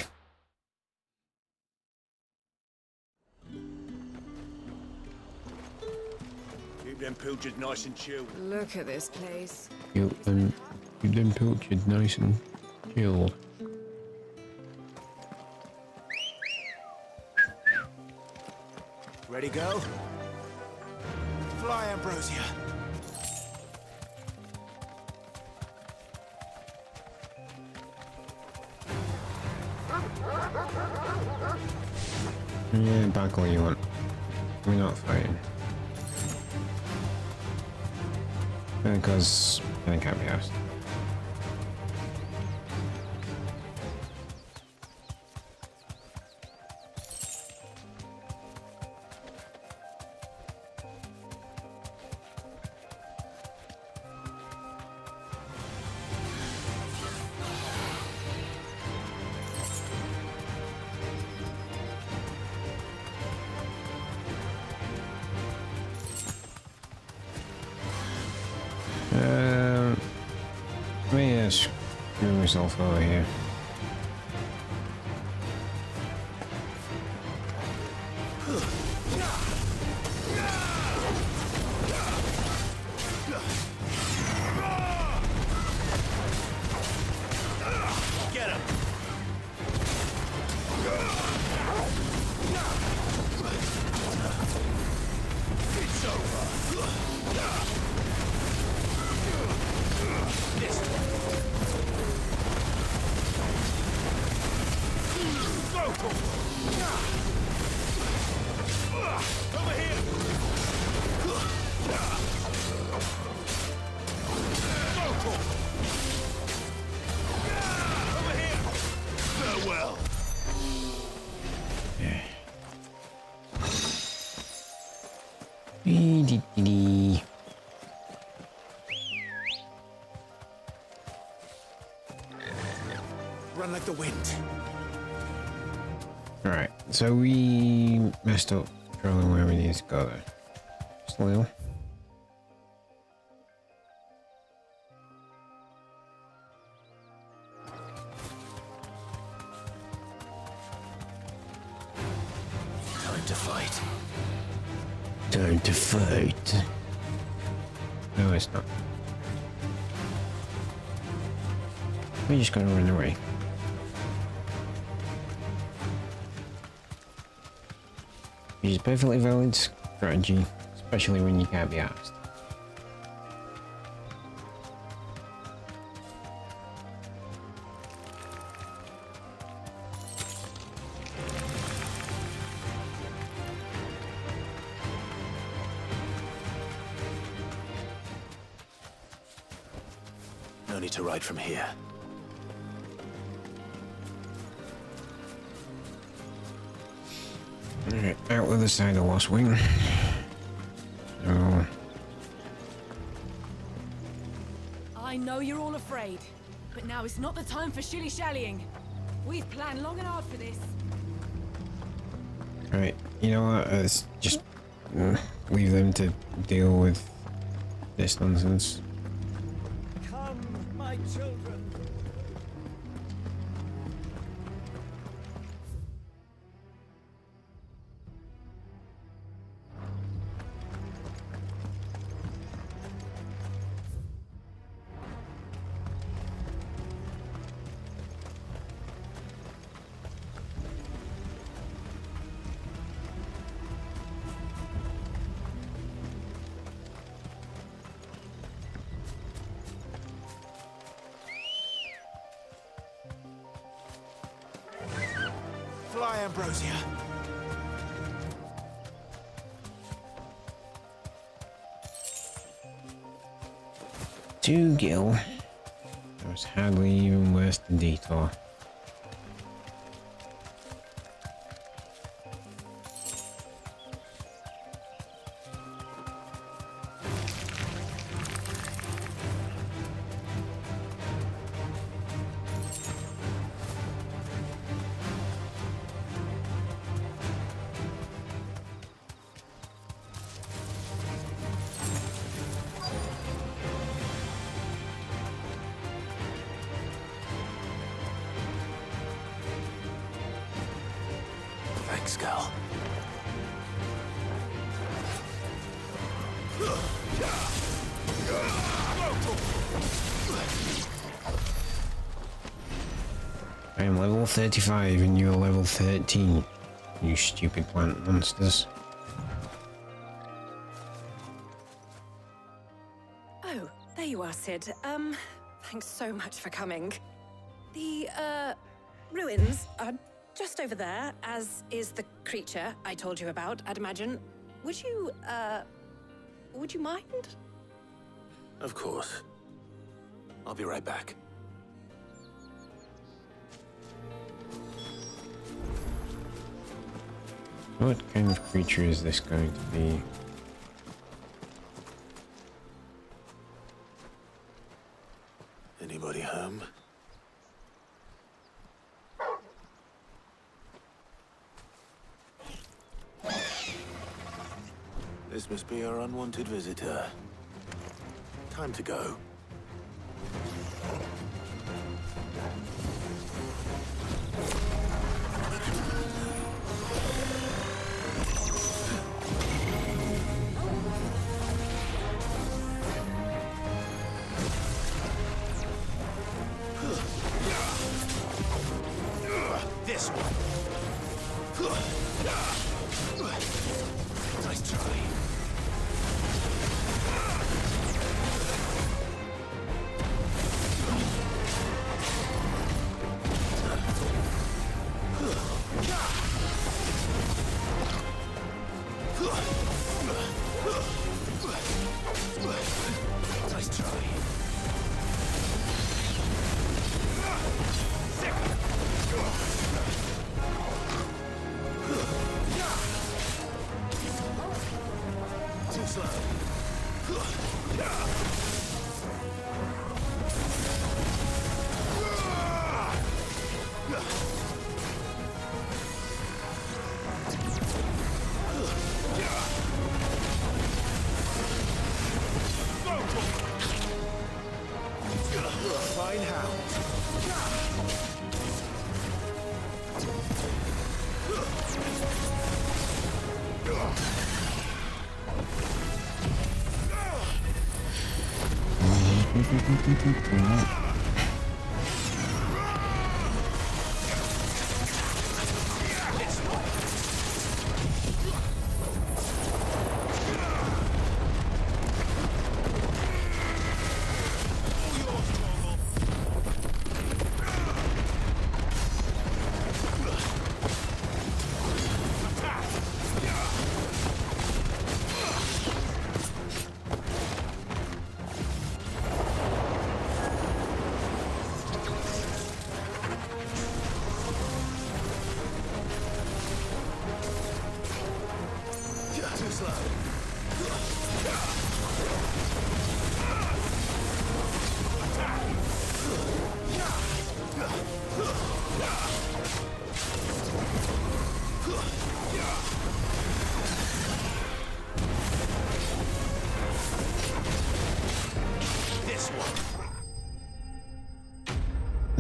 Keep them pilchers nice and chilled. Look at this place. Keep them pilchard nice and chilled. Ready, go? Fly, Ambrosia. Yeah, back all you want. We're not fighting. Because I can't be asked. Let me screw myself over here. Get him. It's over. This way. Over here. Over here. Farewell. Run like the wind. Alright, so we messed up controlling where we need to go there. Just a little. Time to fight. Time to fight. No, it's not. We're just gonna run away. Which is a perfectly valid strategy, especially when you can't be asked. No need to ride from here. Alright, out the other side of Lost Wing. Oh, I know you're all afraid, but now is not the time for shilly-shallying. We've planned long and hard for this. right, you know what? Let's just leave them to deal with this nonsense. Come, my children. Fly, Ambrosia. To Gil. That was hardly even worse than Detour. Thanks, girl. I am level 35 and you are level 13. You stupid plant monsters. Oh, there you are, Sid. Thanks so much for coming. The, ruins are just over there, as is the creature I told you about, I'd imagine. Would you mind? Of course. I'll be right back. What kind of creature is this going to be? Anybody home? This must be our unwanted visitor. Time to go. This one. Nice try. Nice try. Too slow. Fine hound.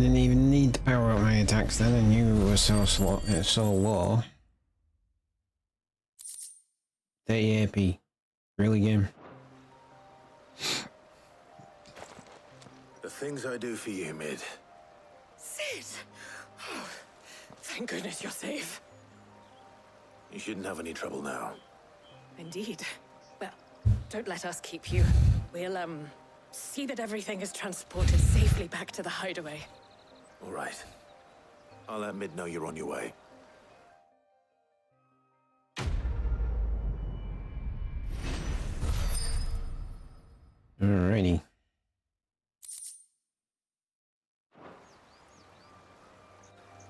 didn't even need to power up my attacks then, and you were so low. 30 AP. Really, game? The things I do for you, Mid. Sid! Oh, thank goodness you're safe. You shouldn't have any trouble now. Indeed. Well, don't let us keep you. We'll, see that everything is transported safely back to the hideaway. All right. I'll let Mid know you're on your way. Alrighty.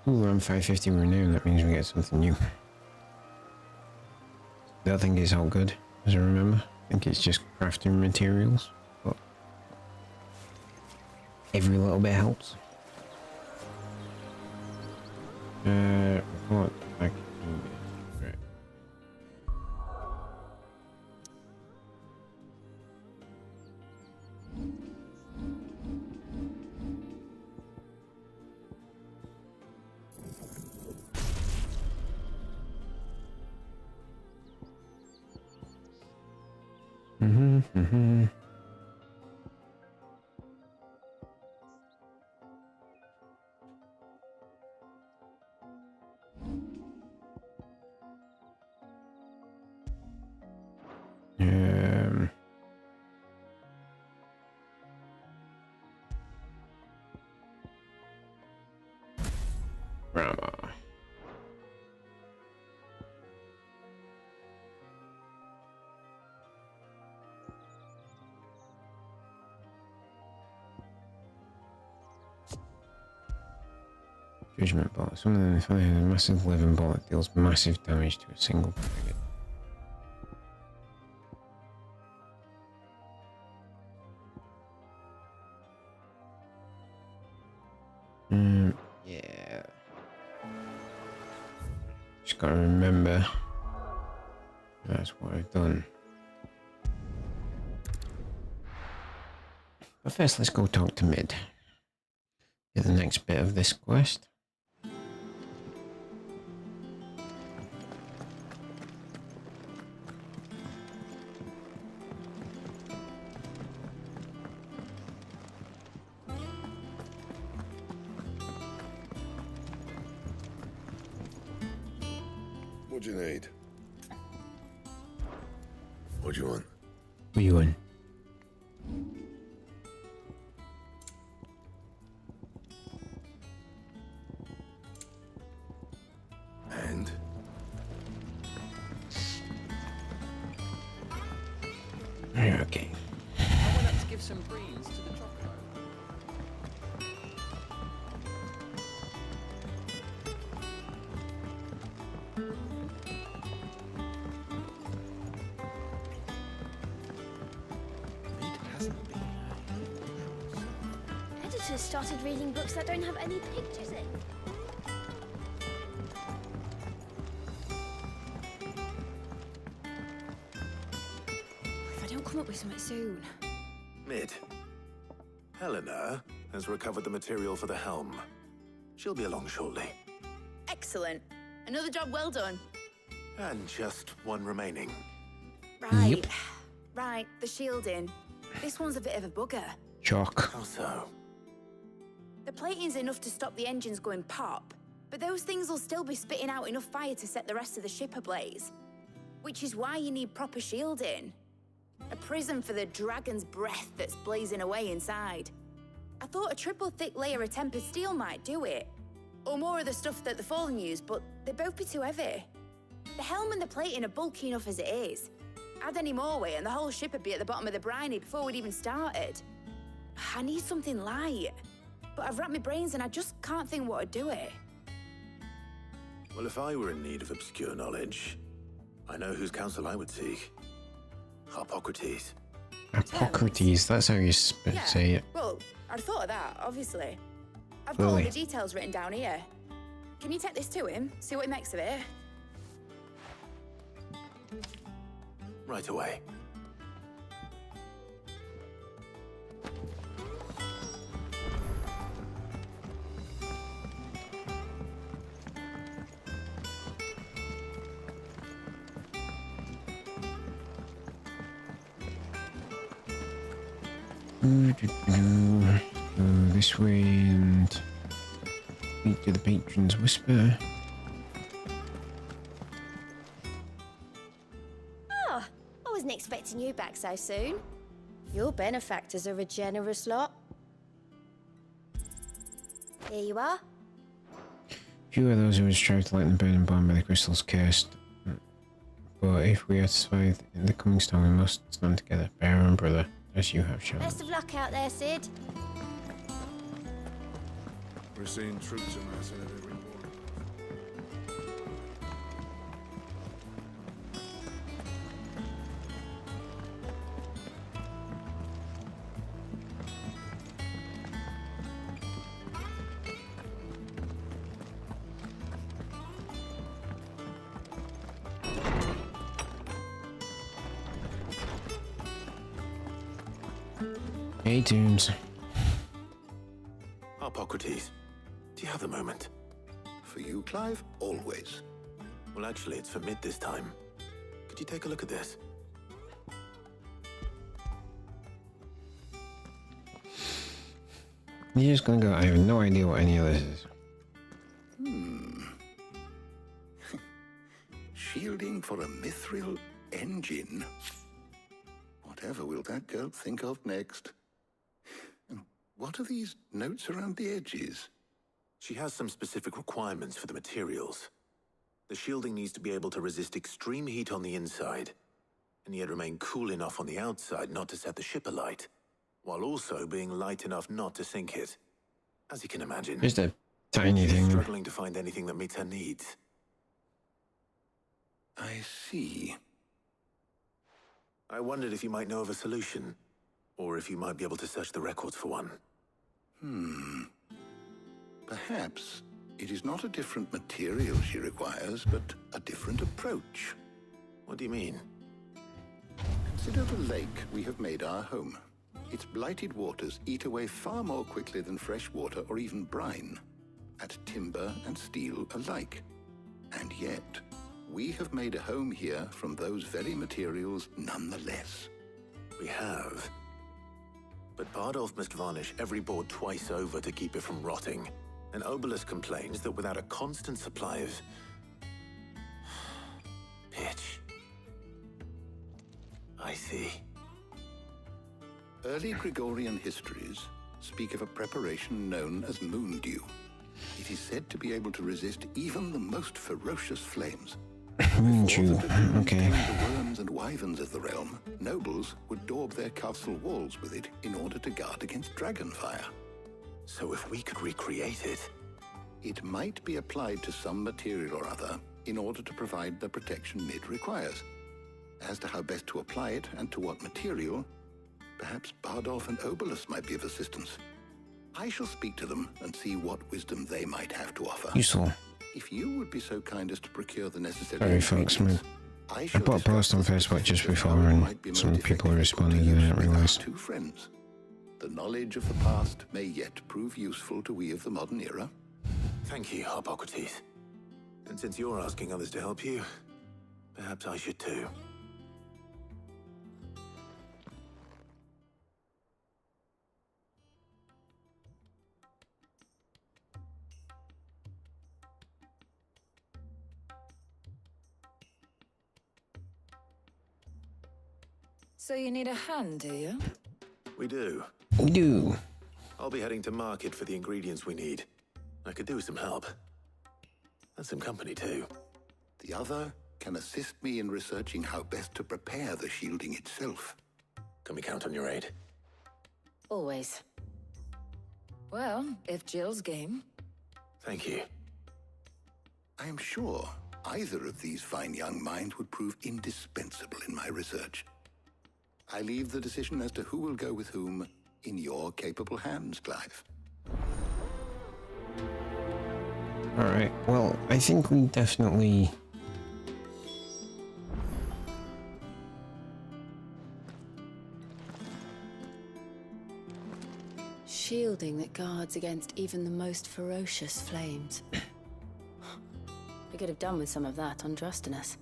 Ooh, I'm 550 renown. That means we get something new. I don't think it's all good, as I remember. I think it's just crafting materials, but every little bit helps. What? Right. Grandma. Judgment bolt. Some of them fire a massive living bolt that deals massive damage to a single target. Yeah. Just gotta remember that's what I've done. But first, let's go talk to Mid. Get the next bit of this quest. What do you need? What do you want? What you want? And? Okay. I went up to give some greens to the chocolate. Editors started reading books that don't have any pictures in. If I don't come up with something soon. Mid. Helena has recovered the material for the helm. She'll be along shortly. Excellent. Another job well done. And just one remaining. Right. Yep. Right, the shielding. This one's a bit of a bugger. Chalk. How so? The plating's enough to stop the engines going pop, but those things will still be spitting out enough fire to set the rest of the ship ablaze. Which is why you need proper shielding. A prison for the dragon's breath that's blazing away inside. I thought a triple thick layer of tempered steel might do it. Or more of the stuff that the Fallen use, but they'd both be too heavy. The helm and the plating are bulky enough as it is. Add any more weight and the whole ship would be at the bottom of the briny before we'd even started. I need something light. But I've racked my brains and I just can't think what would do it. Well, if I were in need of obscure knowledge, I know whose counsel I would seek. Hippocrates. Hippocrates, that's how you say it. Well, I'd thought of that, obviously. I've got all the details written down here. Can you take this to him, see what he makes of it? Right away. This way and speak to the patron's whisper. Ah, I wasn't expecting you back so soon. Your benefactors are a generous lot. Here you are. Few are those who would strive to light the burning bomb by the crystals cursed. But if we are to survive in the coming storm, we must stand together, bear and brother, as you have shown. Best of luck out there, Sid. We're seeing troops amassing at every point. Hey, Tombs. Hippocrates, do you have a moment? For you, Clive, always. Well, actually, it's for Mid this time. Could you take a look at this? You're just gonna go, I have no idea what any of this is. Shielding for a mithril engine. Whatever will that girl think of next? And what are these notes around the edges? She has some specific requirements for the materials. The shielding needs to be able to resist extreme heat on the inside, and yet remain cool enough on the outside not to set the ship alight, while also being light enough not to sink it. As you can imagine, Just a tiny she's thing. struggling to find anything that meets her needs. I see. I wondered if you might know of a solution, or if you might be able to search the records for one. Perhaps it is not a different material she requires, but a different approach. What do you mean? Consider the lake we have made our home. Its blighted waters eat away far more quickly than fresh water or even brine, at timber and steel alike. And yet, we have made a home here from those very materials nonetheless. We have. But Bardolph must varnish every board twice over to keep it from rotting. And Obelus complains that without a constant supply of pitch. I see. Early Gregorian histories speak of a preparation known as moon dew. It is said to be able to resist even the most ferocious flames. True. Okay. The worms and wyverns of the realm, nobles would daub their castle walls with it in order to guard against dragonfire. So if we could recreate it... It might be applied to some material or other in order to provide the protection Mid requires. As to how best to apply it and to what material, perhaps Bardolph and Obelus might be of assistance. I shall speak to them and see what wisdom they might have to offer. Useful. If you would be so kind as to procure the necessary Sorry, folks, man. I put a post on Facebook just before and some people responded and I didn't realise. Two friends. The knowledge of the past may yet prove useful to we of the modern era. Thank you, Hippocrates. And since you're asking others to help you, perhaps I should too. So you need a hand, do you? We do. We do. I'll be heading to market for the ingredients we need. I could do with some help. And some company too. The other can assist me in researching how best to prepare the shielding itself. Can we count on your aid? Always. Well, if Jill's game. Thank you. I am sure either of these fine young minds would prove indispensable in my research. I leave the decision as to who will go with whom in your capable hands, Clive. Alright, well, I think we definitely... Shielding that guards against even the most ferocious flames. We could have done with some of that on Drustinus.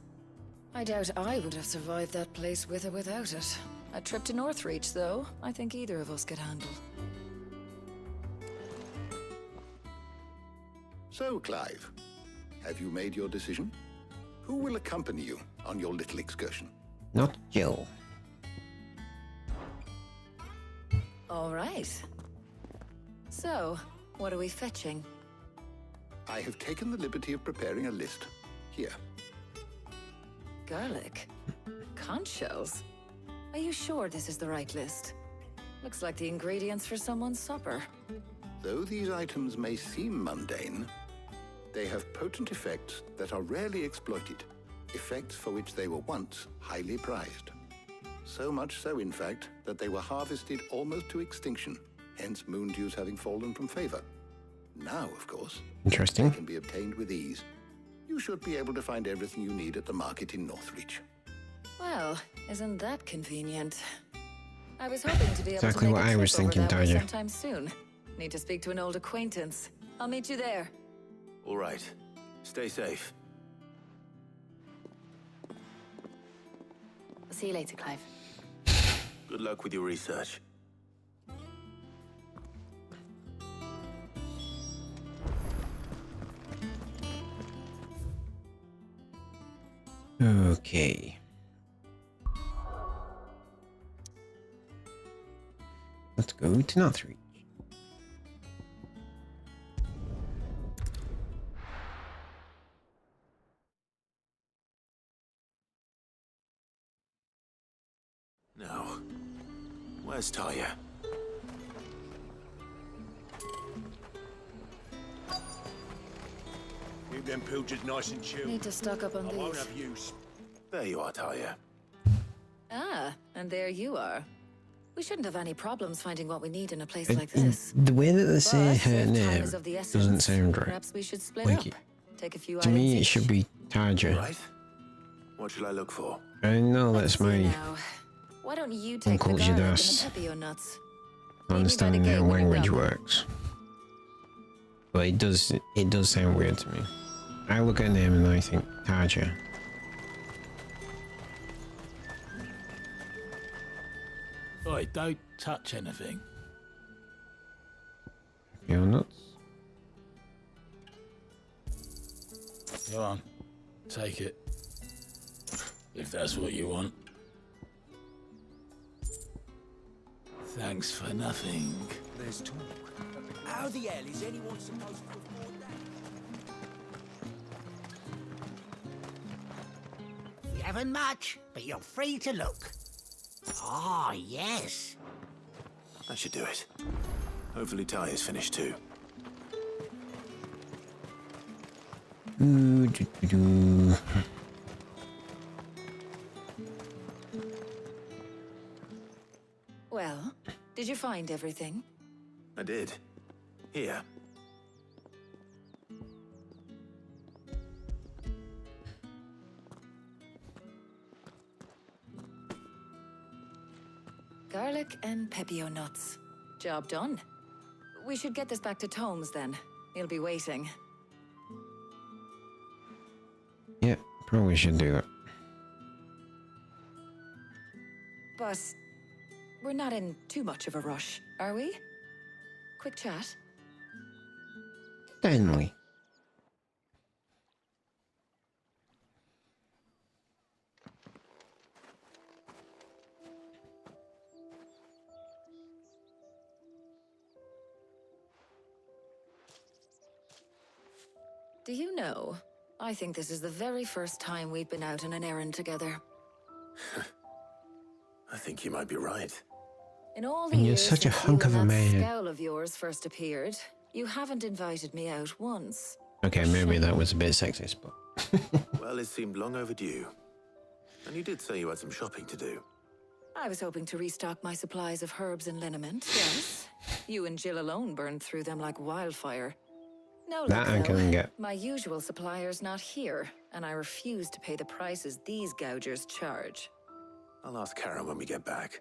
I doubt I would have survived that place with or without it. A trip to Northreach, though, I think either of us could handle. So, Clive, have you made your decision? Who will accompany you on your little excursion? Not Jill. All right. So, what are we fetching? I have taken the liberty of preparing a list. Here. Garlic. Conch shells. Are you sure this is the right list? Looks like the ingredients for someone's supper. Though these items may seem mundane, they have potent effects that are rarely exploited. Effects for which they were once highly prized. So much so, in fact, that they were harvested almost to extinction, hence moon dews having fallen from favor. Now, of course, Interesting. they can be obtained with ease. You should be able to find everything you need at the market in Northreach. Well, isn't that convenient? I was hoping to be able Exactly to what make a I was trip over thinking, that way Taja. sometime soon. Need to speak to an old acquaintance. I'll meet you there. All right. Stay safe. I'll see you later, Clive. Good luck with your research. Okay. Let's go to Northreach. Now, where's Taya? Keep them pilchards nice and chilled. Need to stock up on I won't these. have use. There you are, Taya. Ah, and there you are. We shouldn't have any problems finding what we need in a place like this. The way that they say But her if time name is of the essence, doesn't sound right. perhaps we should split Like up. it. Take a few To items me, it each. should be Taja. Right. What should I look for? I know that's See my now. Why don't you take the uncultured garlic and ass the pepio nuts? understanding gate how when you're language done. works. But it does sound weird to me. I look at her name and I think Taja. Oi, don't touch anything. You're nuts. Go on, take it. If that's what you want. Thanks for nothing. There's talk. How the hell is anyone supposed to afford that? We haven't much, but you're free to look. Ah, yes. That should do it. Hopefully Taya's finished too. Ooh, doo, doo, doo. Well, did you find everything? I did. Here. Garlic and pepio nuts. Job done. We should get this back to Tomes then. He'll be waiting. Yeah, probably should do that. But we're not in too much of a rush, are we? Quick chat. Stanley. Do you know, I think this is the very first time we've been out on an errand together. I think you might be right. In all the And you're years such a since hunk you of a and that man. scowl of yours first appeared, you haven't invited me out once. Okay, maybe that was a bit sexist, but Well, it seemed long overdue. And you did say you had some shopping to do. I was hoping to restock my supplies of herbs and liniment, yes. You and Jill alone burned through them like wildfire. No that I luck, though. can get. My usual supplier's not here, and I refuse to pay the prices these gougers charge. I'll ask Karen when we get back.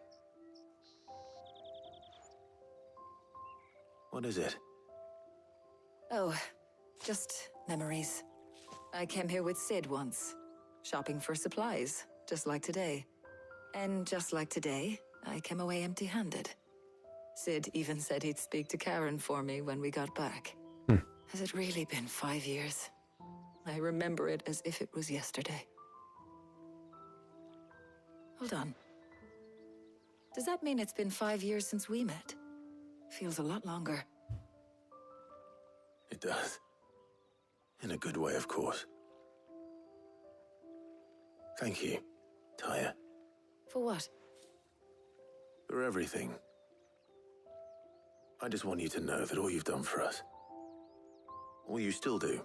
What is it? Oh, just memories. I came here with Sid once, shopping for supplies, just like today. And just like today, I came away empty-handed. Sid even said he'd speak to Karen for me when we got back. Has it really been 5 years? I remember it as if it was yesterday. Hold on. Does that mean it's been 5 years since we met? Feels a lot longer. It does. In a good way, of course. Thank you, Tyre. For what? For everything. I just want you to know that all you've done for us, all you still do,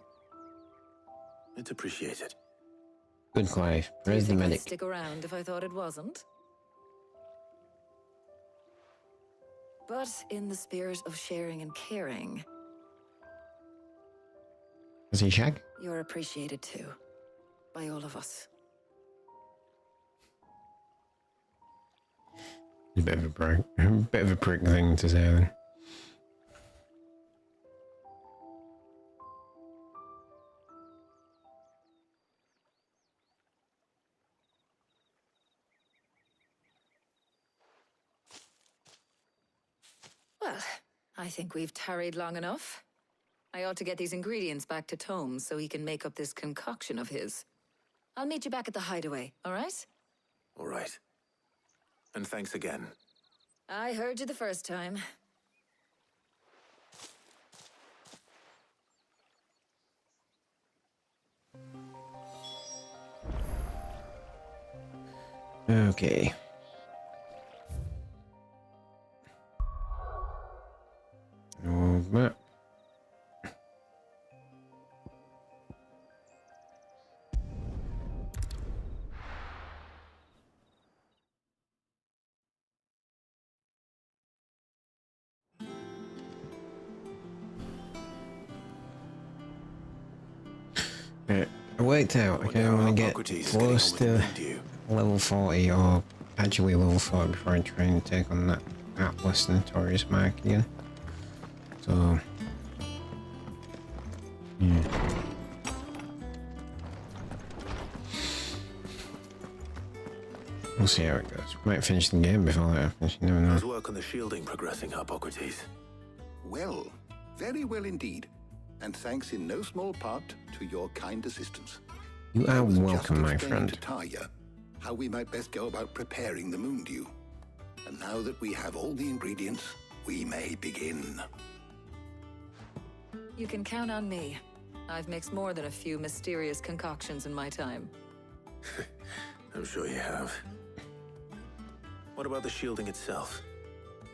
it's appreciated. Good, Clive. Do you Where's the think I'd medic? stick around if I thought it wasn't? But in the spirit of sharing and caring, Is he Shag? you're appreciated too. By all of us. A bit of a prick. A bit of a prick thing to say then. Well, I think we've tarried long enough. I ought to get these ingredients back to Tome so he can make up this concoction of his. I'll meet you back at the hideaway, all right? All right. And thanks again. I heard you the first time. Okay. Old map. Right, I worked out. Okay, I want to get close to level 40 or actually level 40 before I try and take on that Atlas Notorious Mark again. So, yeah. We'll see how it goes. Might finish the game before that happens, you never know. How's work on the shielding progressing, Hippocrates? Well, very well indeed. And thanks in no small part to your kind assistance. You are welcome, my Just friend. explaining to Tarja how we might best go about preparing the moon dew. And now that we have all the ingredients, we may begin. You can count on me. I've mixed more than a few mysterious concoctions in my time. I'm sure you have. What about the shielding itself?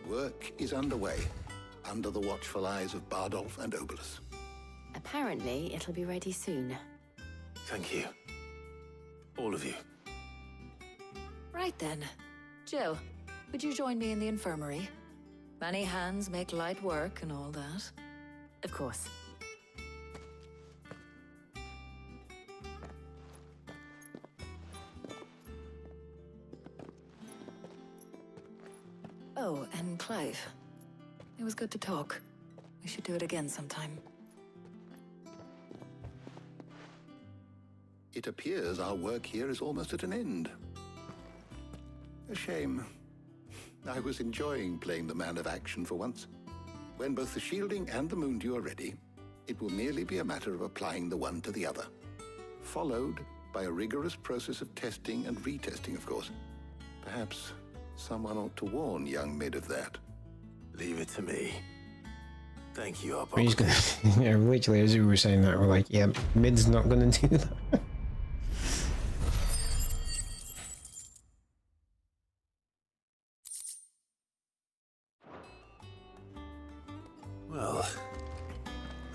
Work is underway, under the watchful eyes of Bardolph and Obolus. Apparently, it'll be ready soon. Thank you. All of you. Right then. Jill, would you join me in the infirmary? Many hands make light work and all that. Of course. Oh, and Clive. It was good to talk. We should do it again sometime. It appears our work here is almost at an end. A shame. I was enjoying playing the man of action for once. When both the shielding and the moon dew are ready, it will merely be a matter of applying the one to the other. Followed by a rigorous process of testing and retesting, of course. Perhaps someone ought to warn young Mid of that. Leave it to me. Thank you, He's gonna, yeah, literally as we were saying that, we're like, yeah, Mid's not gonna do that. Well,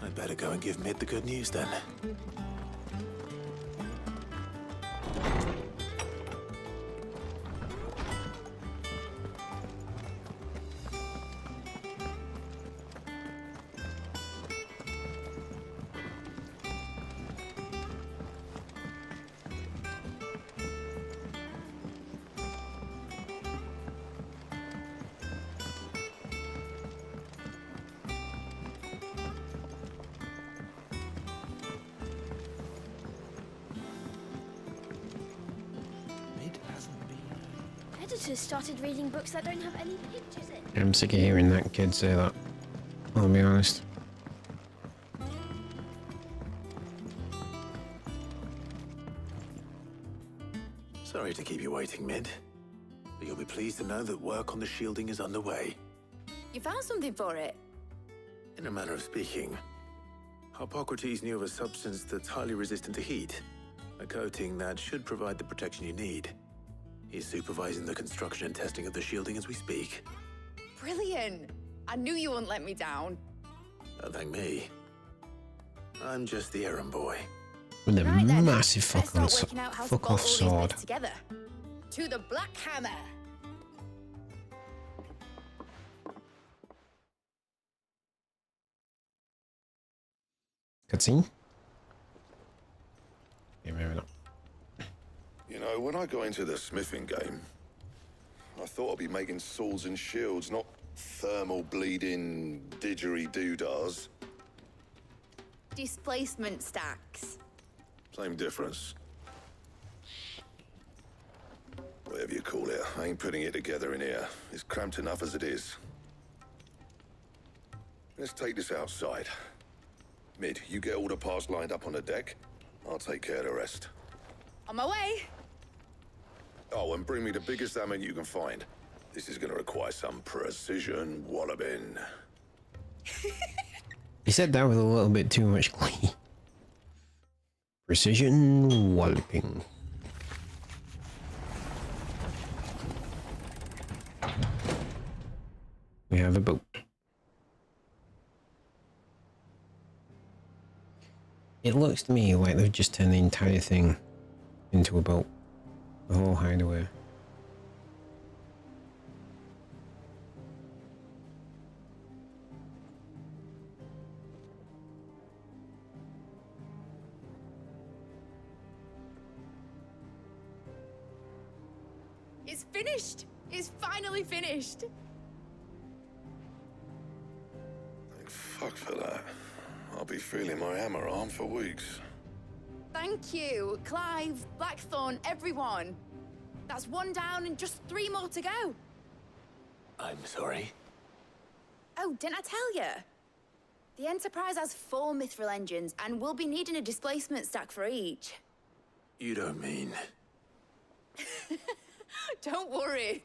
I'd better go and give Mid the good news then. editors started reading books that don't have any pictures in. I'm sick of hearing that kid say that. I'll be honest. Sorry to keep you waiting, Mid. But you'll be pleased to know that work on the shielding is underway. You found something for it? In a manner of speaking, Hippocrates knew of a substance that's highly resistant to heat. A coating that should provide the protection you need. He's supervising the construction and testing of the shielding as we speak. Brilliant! I knew you wouldn't let me down. Don't thank me. I'm just the errand boy. With a Right then, massive let's fuck start working out how to off bolt all these sword. bits together. To the Black Hammer! Cutscene? Yeah, maybe not. You know, when I got into the smithing game, I thought I'd be making swords and shields, not thermal bleeding didgeridoo-dahs. Displacement stacks. Same difference. Whatever you call it, I ain't putting it together in here. It's cramped enough as it is. Let's take this outside. Mid, you get all the parts lined up on the deck. I'll take care of the rest. On my way! Oh, and bring me the biggest hammer you can find. This is gonna require some precision walloping. He said that with a little bit too much glee. Precision walloping. We have a boat. It looks to me like they've just turned the entire thing into a boat. The whole hideaway. It's finished! It's finally finished! Thank fuck for that. I'll be feeling my hammer arm for weeks. Thank you, Clive, Blackthorn, everyone. That's one down and just 3 more to go. I'm sorry. Oh, didn't I tell you? The Enterprise has 4 mithril engines, and we'll be needing a displacement stack for each. You don't mean... Don't worry.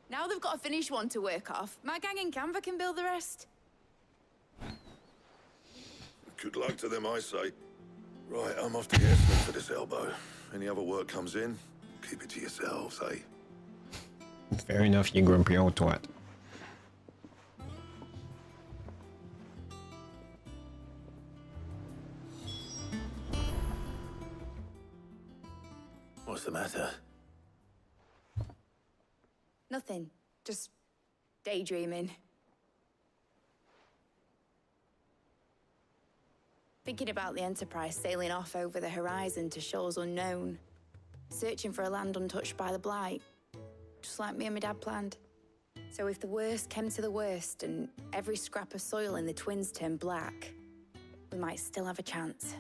Now they've got a finished one to work off. My gang in Canva can build the rest. Good luck to them, I say. Right, I'm off to get some for this elbow. Any other work comes in, keep it to yourselves, eh? Fair enough, you grumpy old twat. What's the matter? Nothing. Just daydreaming. Thinking about the Enterprise sailing off over the horizon to shores unknown. Searching for a land untouched by the Blight. Just like me and my dad planned. So if the worst came to the worst and every scrap of soil in the Twins turned black, we might still have a chance.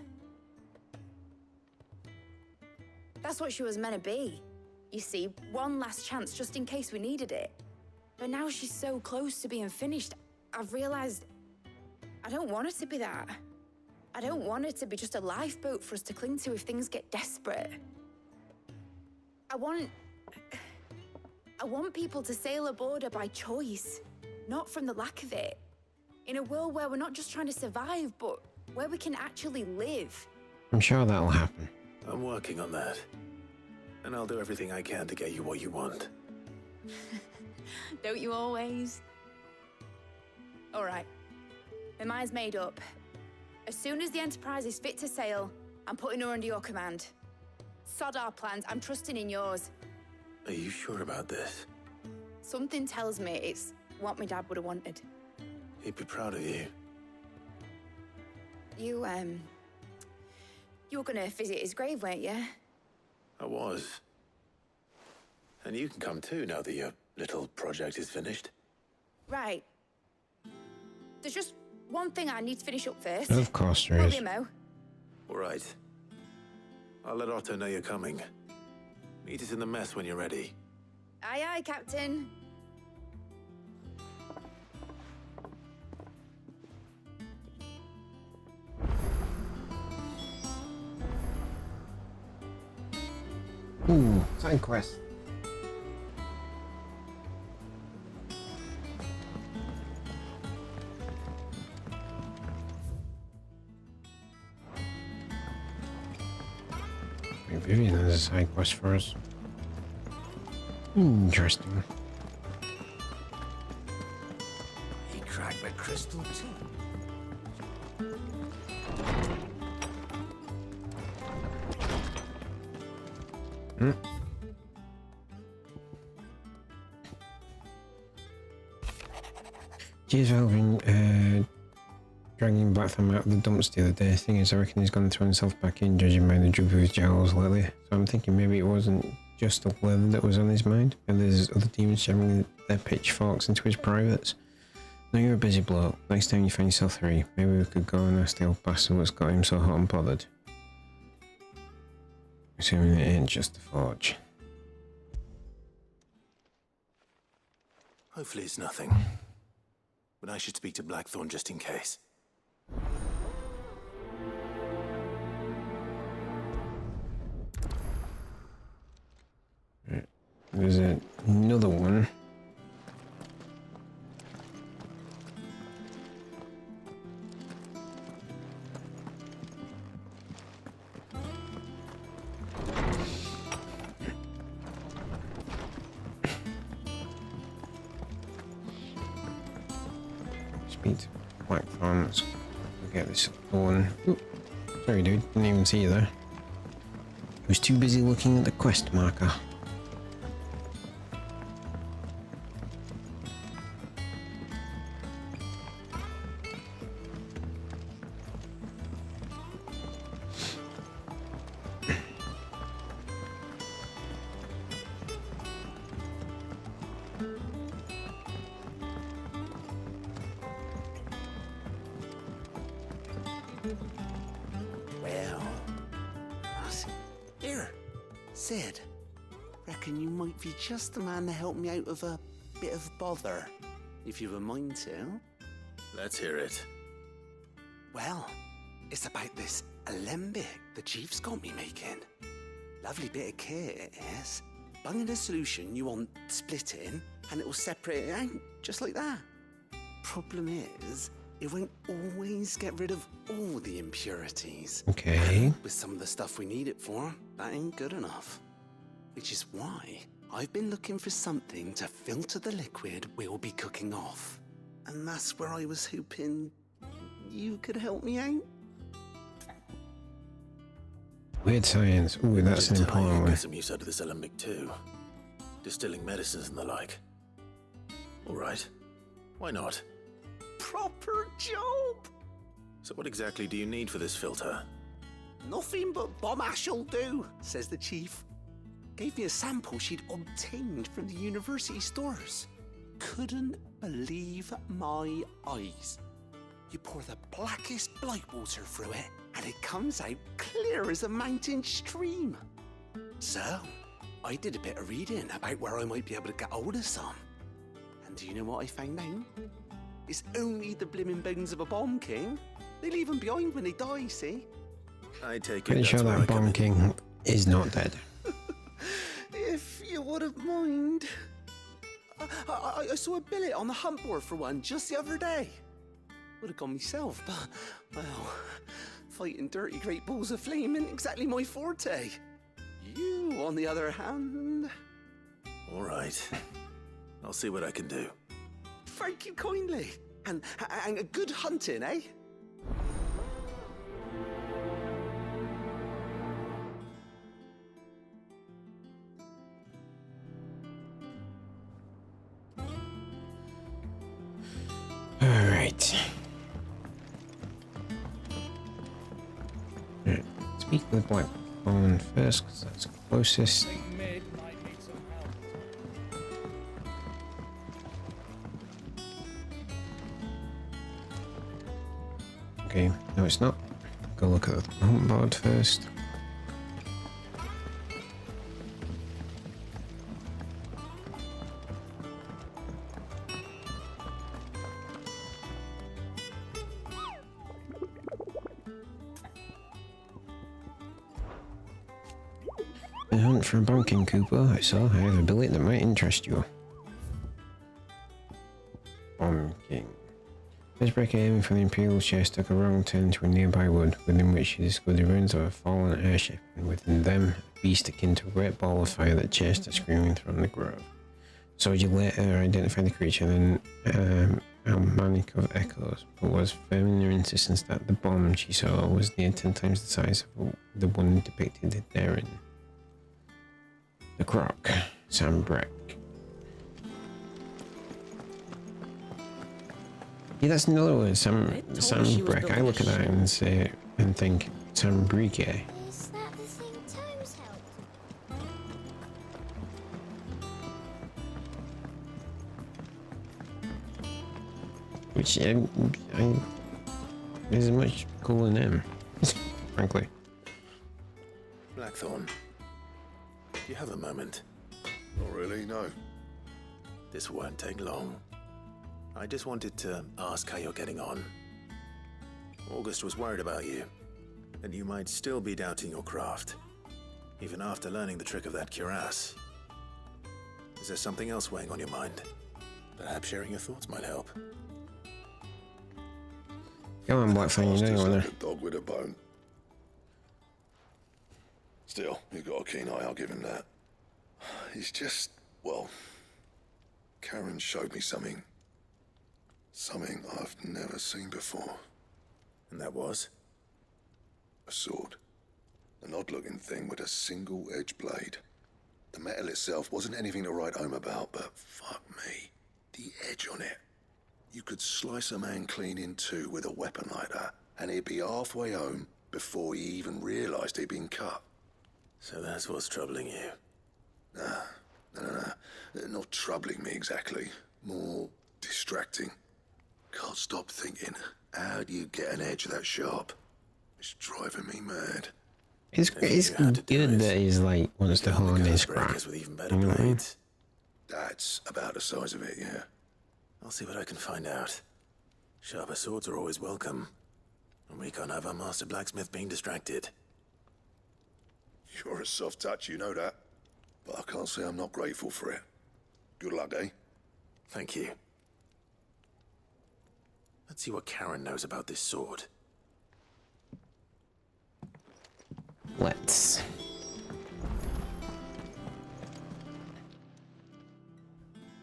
That's what she was meant to be. You see, one last chance just in case we needed it. But now she's so close to being finished, I've realized I don't want her to be that. I don't want her to be just a lifeboat for us to cling to if things get desperate. I want people to sail aboard her by choice, not from the lack of it. In a world where we're not just trying to survive, but where we can actually live. I'm sure that'll happen. I'm working on that. And I'll do everything I can to get you what you want. Don't you always? All right. My mind's made up. As soon as the Enterprise is fit to sail, I'm putting her under your command. Sod our plans, I'm trusting in yours. Are you sure about this? Something tells me it's what my dad would have wanted. He'd be proud of you. You were gonna visit his grave, weren't you? I was. And you can come too now that your little project is finished. Right. There's just one thing I need to finish up first. Of course there is. Mo. All right. I'll let Otto know you're coming. Meet us in the mess when you're ready. Aye, aye, Captain. Ooh, side quest. Vivian has a side quest for us. Interesting. He cracked my crystal too. Cheers for helping dragging Blackthorn out of the dumps the other day. Thing is, I reckon he's gone to throw himself back in, judging by the droop of his jowls lately. So I'm thinking maybe it wasn't just the leather that was on his mind, and there's other demons jamming their pitchforks into his privates. Now you're a busy bloke. Next time you find yourself free, maybe we could go and ask the old bastard what's got him so hot and bothered. Assuming it ain't just the forge. Hopefully it's nothing. But I should speak to Blackthorn just in case. Right. There's another one. Speak to Blackthorn. Let's get this one. Ooh. Sorry, dude. Didn't even see you there. I was too busy looking at the quest marker. Well, here, Sid. Reckon you might be just the man to help me out of a bit of bother, if you've a mind to. Let's hear it. Well, it's about this alembic the chief's got me making. Lovely bit of kit it is. Bung in a solution you want splitting, and it will separate it out, just like that. Problem is, it won't always get rid of all the impurities. Okay. With some of the stuff we need it for, that ain't good enough. Which is why I've been looking for something to filter the liquid we'll be cooking off. And that's where I was hoping you could help me out. Weird science. Ooh, that's an important one. Get some use out of this alembic too. Distilling medicines and the like. All right. Why not? Proper job! So what exactly do you need for this filter? Nothing but bomb ash'll do, says the chief. Gave me a sample she'd obtained from the university stores. Couldn't believe my eyes. You pour the blackest blight water through it, and it comes out clear as a mountain stream. So, I did a bit of reading about where I might be able to get hold of some. And do you know what I found out? It's only the blimmin' bones of a bomb king. They leave them behind when they die, see? I take it. Pretty sure that bomb king is not dead. If you wouldn't mind. I saw a billet on the hunt board for one just the other day. Would have gone myself, but, well, fighting dirty great balls of flame ain't exactly my forte. You, on the other hand... All right. I'll see what I can do. Thank you kindly. And a good hunting, eh? All right. Speak with Blackthorn first, because that's closest. Okay, no it's not. Go look at the hunt board first. The hunt for a pumpkin, Cooper. I saw I have a billet that might interest you. Pumpkin. This break aiming for the Imperial chest took a wrong turn to a nearby wood, within which she discovered the ruins of a fallen airship, and within them, a beast akin to a great ball of fire that chased her screaming from the grove. Soldier later identified the creature in Almanac of Echoes, but was firm in her insistence that the bomb she saw was near 10 times the size of the one depicted therein. The Croc, Sam Breck. Yeah, that's another word, Sam Breck. I look at that and say and think Sam Brique. Is that the thing Tomes held? Which is a much cooler name, frankly. Blackthorn, do you have a moment? Not really, no. This won't take long. I just wanted to ask how you're getting on. August was worried about you, that you might still be doubting your craft, even after learning the trick of that cuirass. Is there something else weighing on your mind? Perhaps sharing your thoughts might help. Come on, Blackthorn, you know you want a dog with a bone. Still, you've got a keen eye, I'll give him that. He's just, well, Karen showed me something. Something I've never seen before. And that was? A sword. An odd-looking thing with a single-edged blade. The metal itself wasn't anything to write home about, but fuck me, the edge on it. You could slice a man clean in two with a weapon like that, and he'd be halfway home before he even realized he'd been cut. So that's what's troubling you? Nah. Not troubling me exactly. More distracting. Can't stop thinking, how do you get an edge that sharp? It's driving me mad. It's good that he's like wants to hone his craft. With even better blades. That's about the size of it, yeah. I'll see what I can find out. Sharper swords are always welcome. And we can't have our master blacksmith being distracted. You're a soft touch, you know that. But I can't say I'm not grateful for it. Good luck, eh? Thank you. Let's see what Karen knows about this sword. Let's.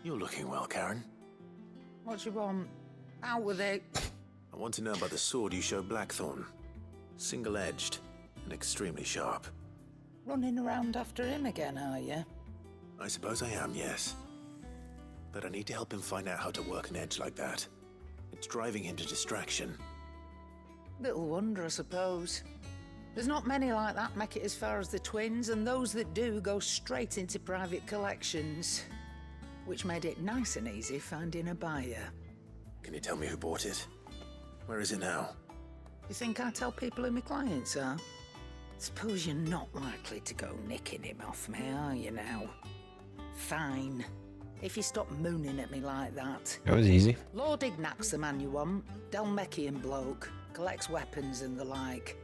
You're looking well, Karen. What you want? Out with it. I want to know about the sword you showed Blackthorn. Single-edged and extremely sharp. Running around after him again, are you? I suppose I am, yes. But I need to help him find out how to work an edge like that. It's driving him to distraction. Little wonder, I suppose. There's not many like that make it as far as the twins, and those that do go straight into private collections. Which made it nice and easy finding a buyer. Can you tell me who bought it? Where is it now? You think I tell people who my clients are? Suppose you're not likely to go nicking him off me, are you now? Fine. If you stop mooning at me like that. That was easy. Lord Ignac's the man you want. Dalmekian bloke. Collects weapons and the like.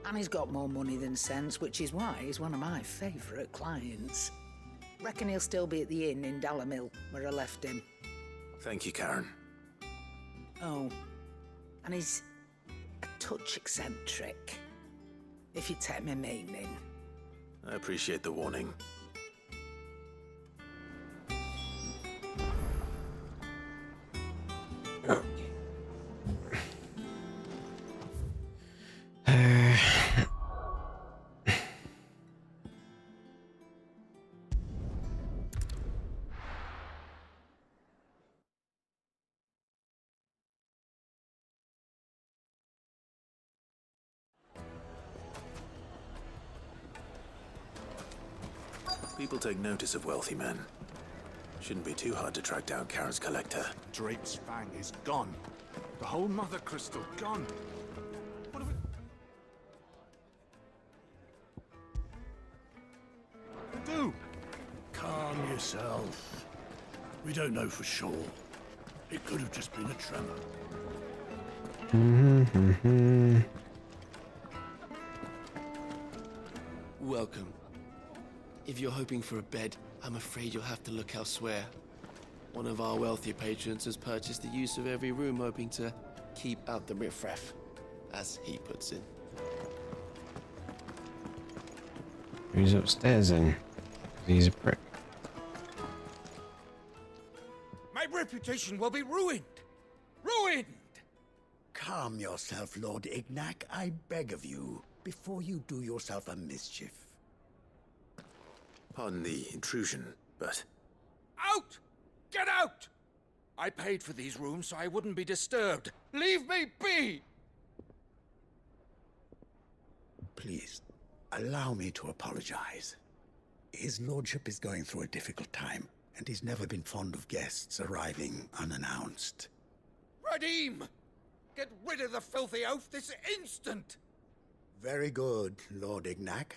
And he's got more money than sense, which is why he's one of my favourite clients. Reckon he'll still be at the inn in Dalamil, where I left him. Thank you, Karen. Oh, and he's a touch eccentric, if you take my meaning. I appreciate the warning. People take notice of wealthy men. Shouldn't be too hard to track down Karen's collector. Drake's Fang is gone. The whole Mother Crystal gone. What do we do? Calm yourself. We don't know for sure. It could have just been a tremor. Welcome. If you're hoping for a bed, I'm afraid you'll have to look elsewhere. One of our wealthier patrons has purchased the use of every room, hoping to keep out the riffraff, as he puts it. Who's upstairs then? He's a prick. My reputation will be ruined! Ruined! Calm yourself, Lord Ignac, I beg of you, before you do yourself a mischief. Pardon the intrusion, but... Out! Get out! I paid for these rooms so I wouldn't be disturbed. Leave me be! Please, allow me to apologize. His lordship is going through a difficult time, and he's never been fond of guests arriving unannounced. Radim! Get rid of the filthy oaf this instant! Very good, Lord Ignac.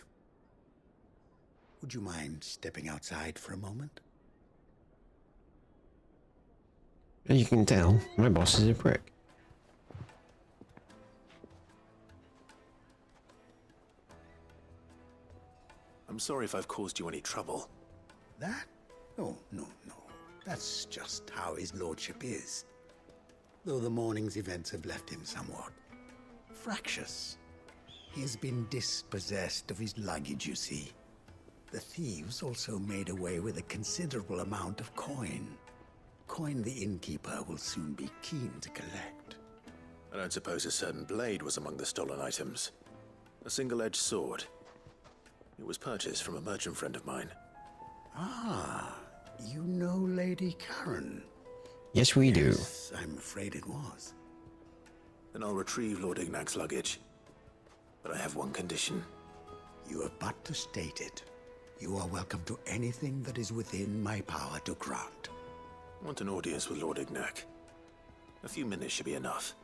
Would you mind stepping outside for a moment? As you can tell, my boss is a prick. I'm sorry if I've caused you any trouble. That? Oh, no. That's just how his lordship is. Though the morning's events have left him somewhat fractious. He has been dispossessed of his luggage, you see. The thieves also made away with a considerable amount of coin. Coin the innkeeper will soon be keen to collect. I don't suppose a certain blade was among the stolen items. A single-edged sword. It was purchased from a merchant friend of mine. Ah, you know Lady Karen? Yes, we do. I'm afraid it was. Then I'll retrieve Lord Ignac's luggage. But I have one condition. You have but to state it. You are welcome to anything that is within my power to grant. I want an audience with Lord Ignac. A few minutes should be enough.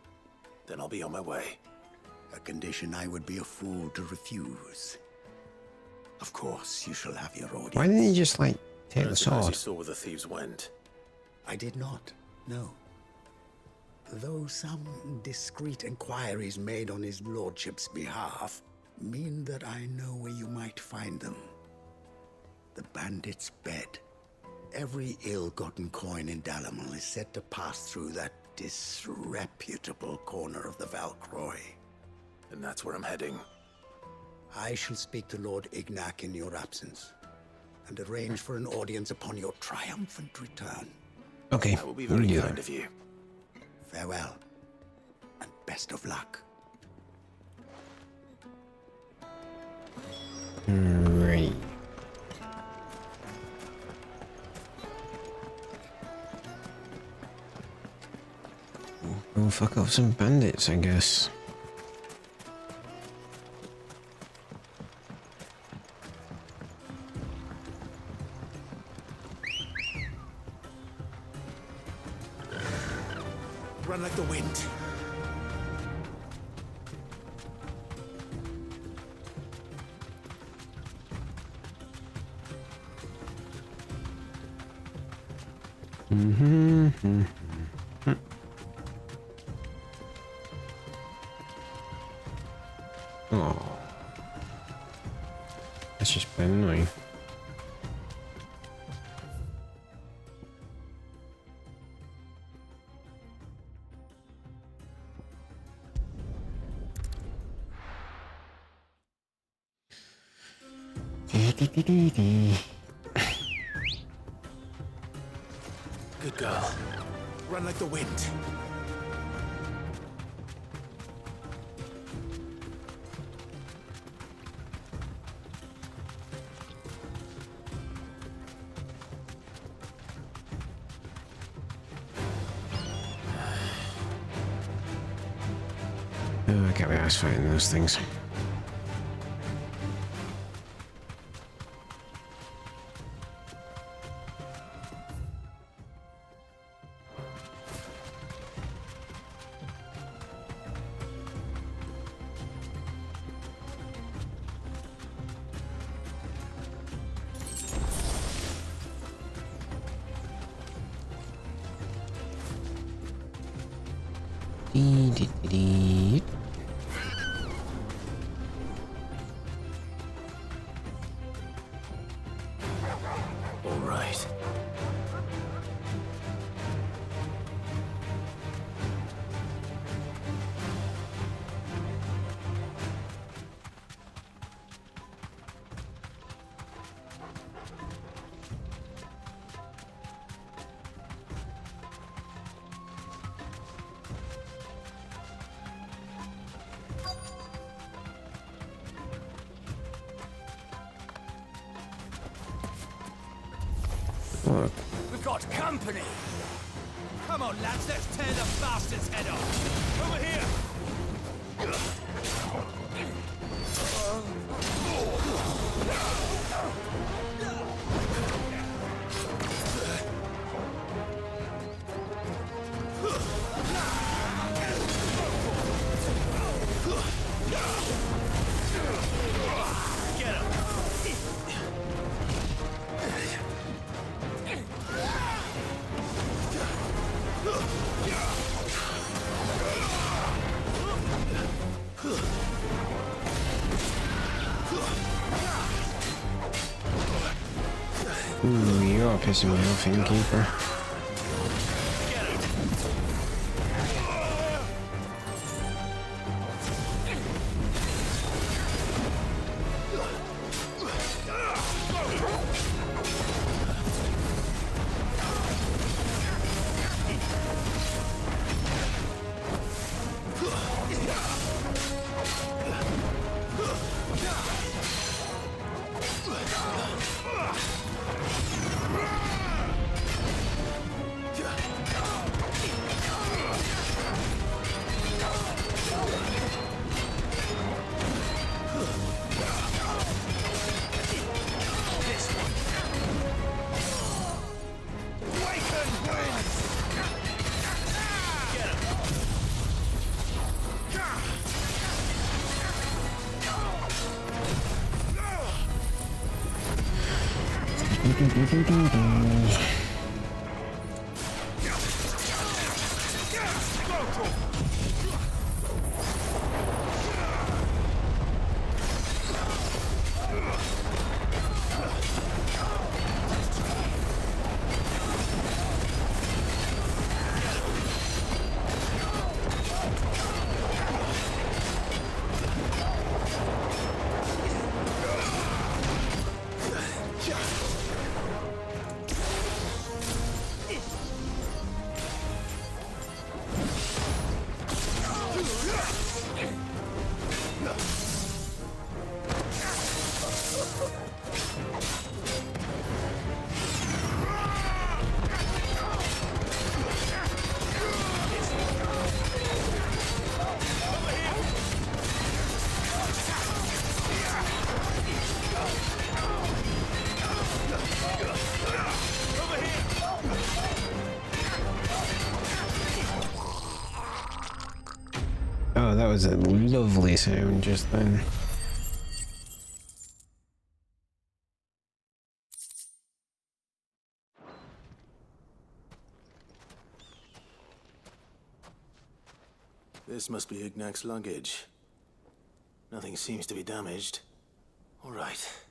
Then I'll be on my way. A condition I would be a fool to refuse. Of course, you shall have your audience. Why didn't he just, like, take the I sword? you saw where the thieves went. I did not, no. Though some discreet inquiries made on his lordship's behalf mean that I know where you might find them. The bandit's bed. Every ill-gotten coin in Dalamal is said to pass through that disreputable corner of the Valcroy. And that's where I'm heading. I shall speak to Lord Ignac in your absence, and arrange for an audience upon your triumphant return. Okay, that will be very kind of you. Farewell, and best of luck. Right. Go fuck off some bandits, I guess. Run like the wind. Oh, that's just been annoying. Good girl. Run like the wind. Oh, I can't be arsed fighting those things. fuck? We've got company! Come on, lads, let's tear the bastard's head off! Over here! Get him! Ooh, you are pissing me off, innkeeper. Oh, that was a lovely sound just then. This must be Ignac's luggage. Nothing seems to be damaged. All right.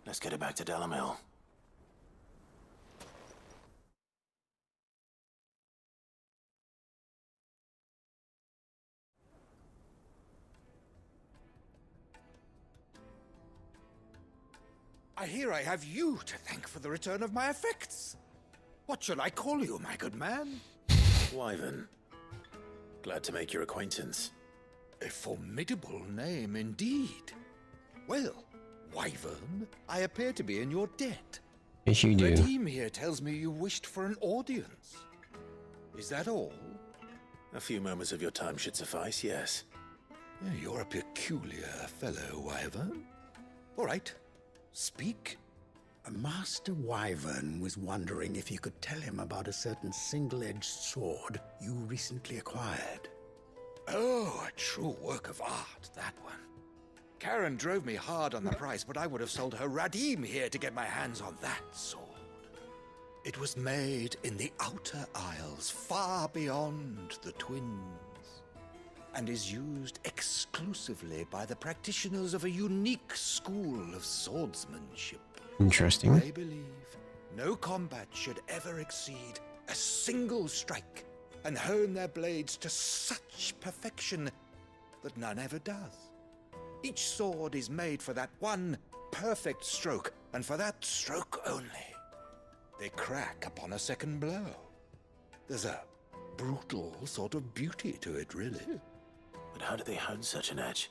Let's get it back to Delamil. I hear I have you to thank for the return of my effects. What shall I call you, my good man? Wyvern. Glad to make your acquaintance. A formidable name indeed. Well, Wyvern, I appear to be in your debt. Yes, you do. The team here tells me you wished for an audience. Is that all? A few moments of your time should suffice, yes. You're a peculiar fellow, Wyvern. All right. Speak. Master Wyvern was wondering if you could tell him about a certain single-edged sword you recently acquired. Oh, a true work of art, that one. Karen drove me hard on the price, but I would have sold her Radim here to get my hands on that sword. It was made in the Outer Isles, far beyond the Twins, and is used exclusively by the practitioners of a unique school of swordsmanship. Interesting. They believe no combat should ever exceed a single strike, and hone their blades to such perfection that none ever does. Each sword is made for that one perfect stroke, and for that stroke only. They crack upon a second blow. There's a brutal sort of beauty to it, really. But how do they hone such an edge?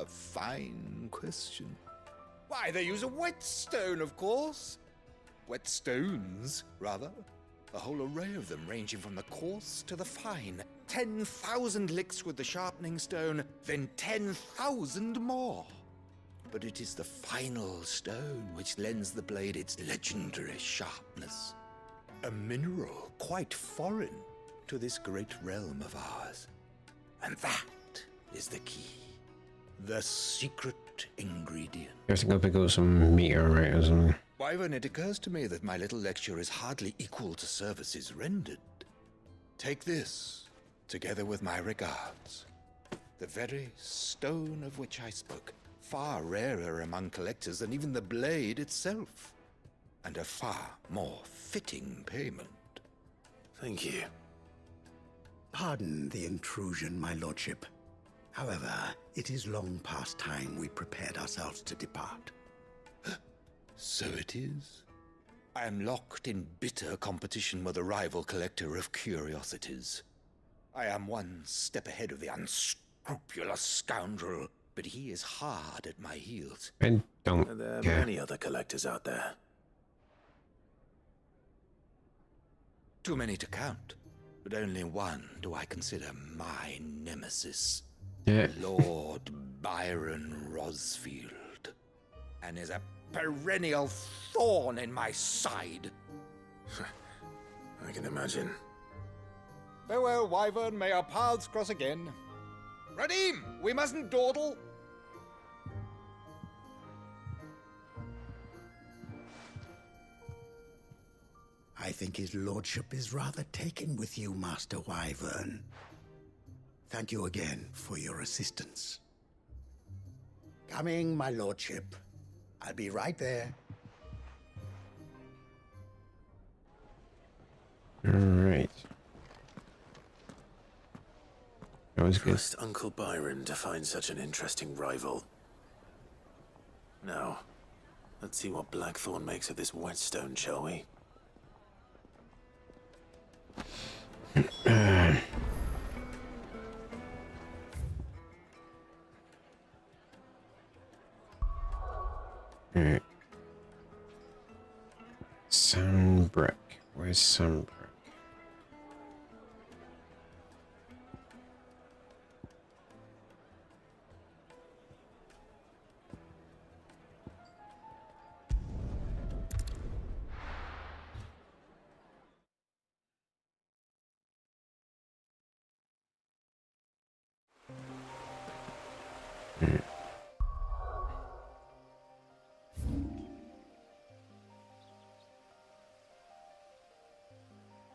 Fine question. Why, they use a whetstone, of course. Whetstones, rather. A whole array of them, ranging from the coarse to the fine. 10,000 licks with the sharpening stone, then 10,000 more. But it is the final stone which lends the blade its legendary sharpness. A mineral quite foreign to this great realm of ours. And that is the key. The secret ingredient. You have to go pick up some meteorite or something. Wyvern, it occurs to me that my little lecture is hardly equal to services rendered. Take this, together with my regards. The very stone of which I spoke, far rarer among collectors than even the blade itself, and a far more fitting payment. Thank you. Pardon the intrusion, my lordship. However, it is long past time we prepared ourselves to depart. So it is. I am locked in bitter competition with a rival collector of curiosities. I am one step ahead of the unscrupulous scoundrel, but he is hard at my heels. And don't Are there care. many other collectors out there? Too many to count, but only one do I consider my nemesis. Yeah. Lord Byron Rosfield, and is a perennial thorn in my side. I can imagine. Farewell, Wyvern. May our paths cross again. Radim, we mustn't dawdle. I think his lordship is rather taken with you, Master Wyvern. Thank you again for your assistance. Coming, my lordship. I'll be right there. Alright. That was good. Trust Uncle Byron to find such an interesting rival. Now, let's see what Blackthorn makes of this whetstone, shall we? Alright. Sunbrick. Where's Sunbrick?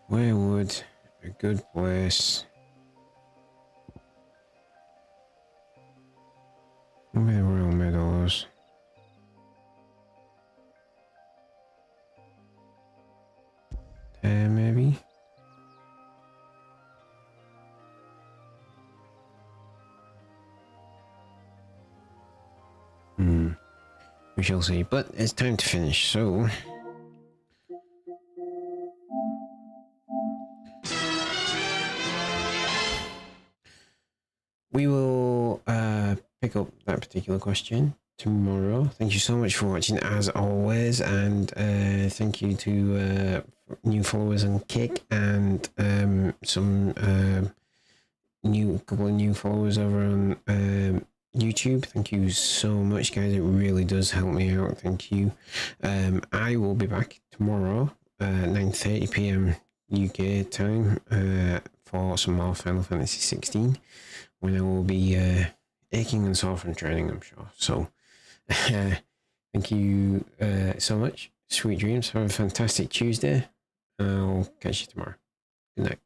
Where would a good place? Maybe the Royal Meadows. Maybe. We shall see. But it's time to finish, so. We will pick up that particular question tomorrow. Thank you so much for watching as always, and thank you to new followers on Kick and some couple of new followers over on YouTube. Thank you so much, guys. It really does help me out. Thank you. I will be back tomorrow 9:30 p.m. UK time for some more Final Fantasy 16. When I will be aching and sore from training, I'm sure. So, thank you so much. Sweet dreams. Have a fantastic Tuesday. I'll catch you tomorrow. Good night.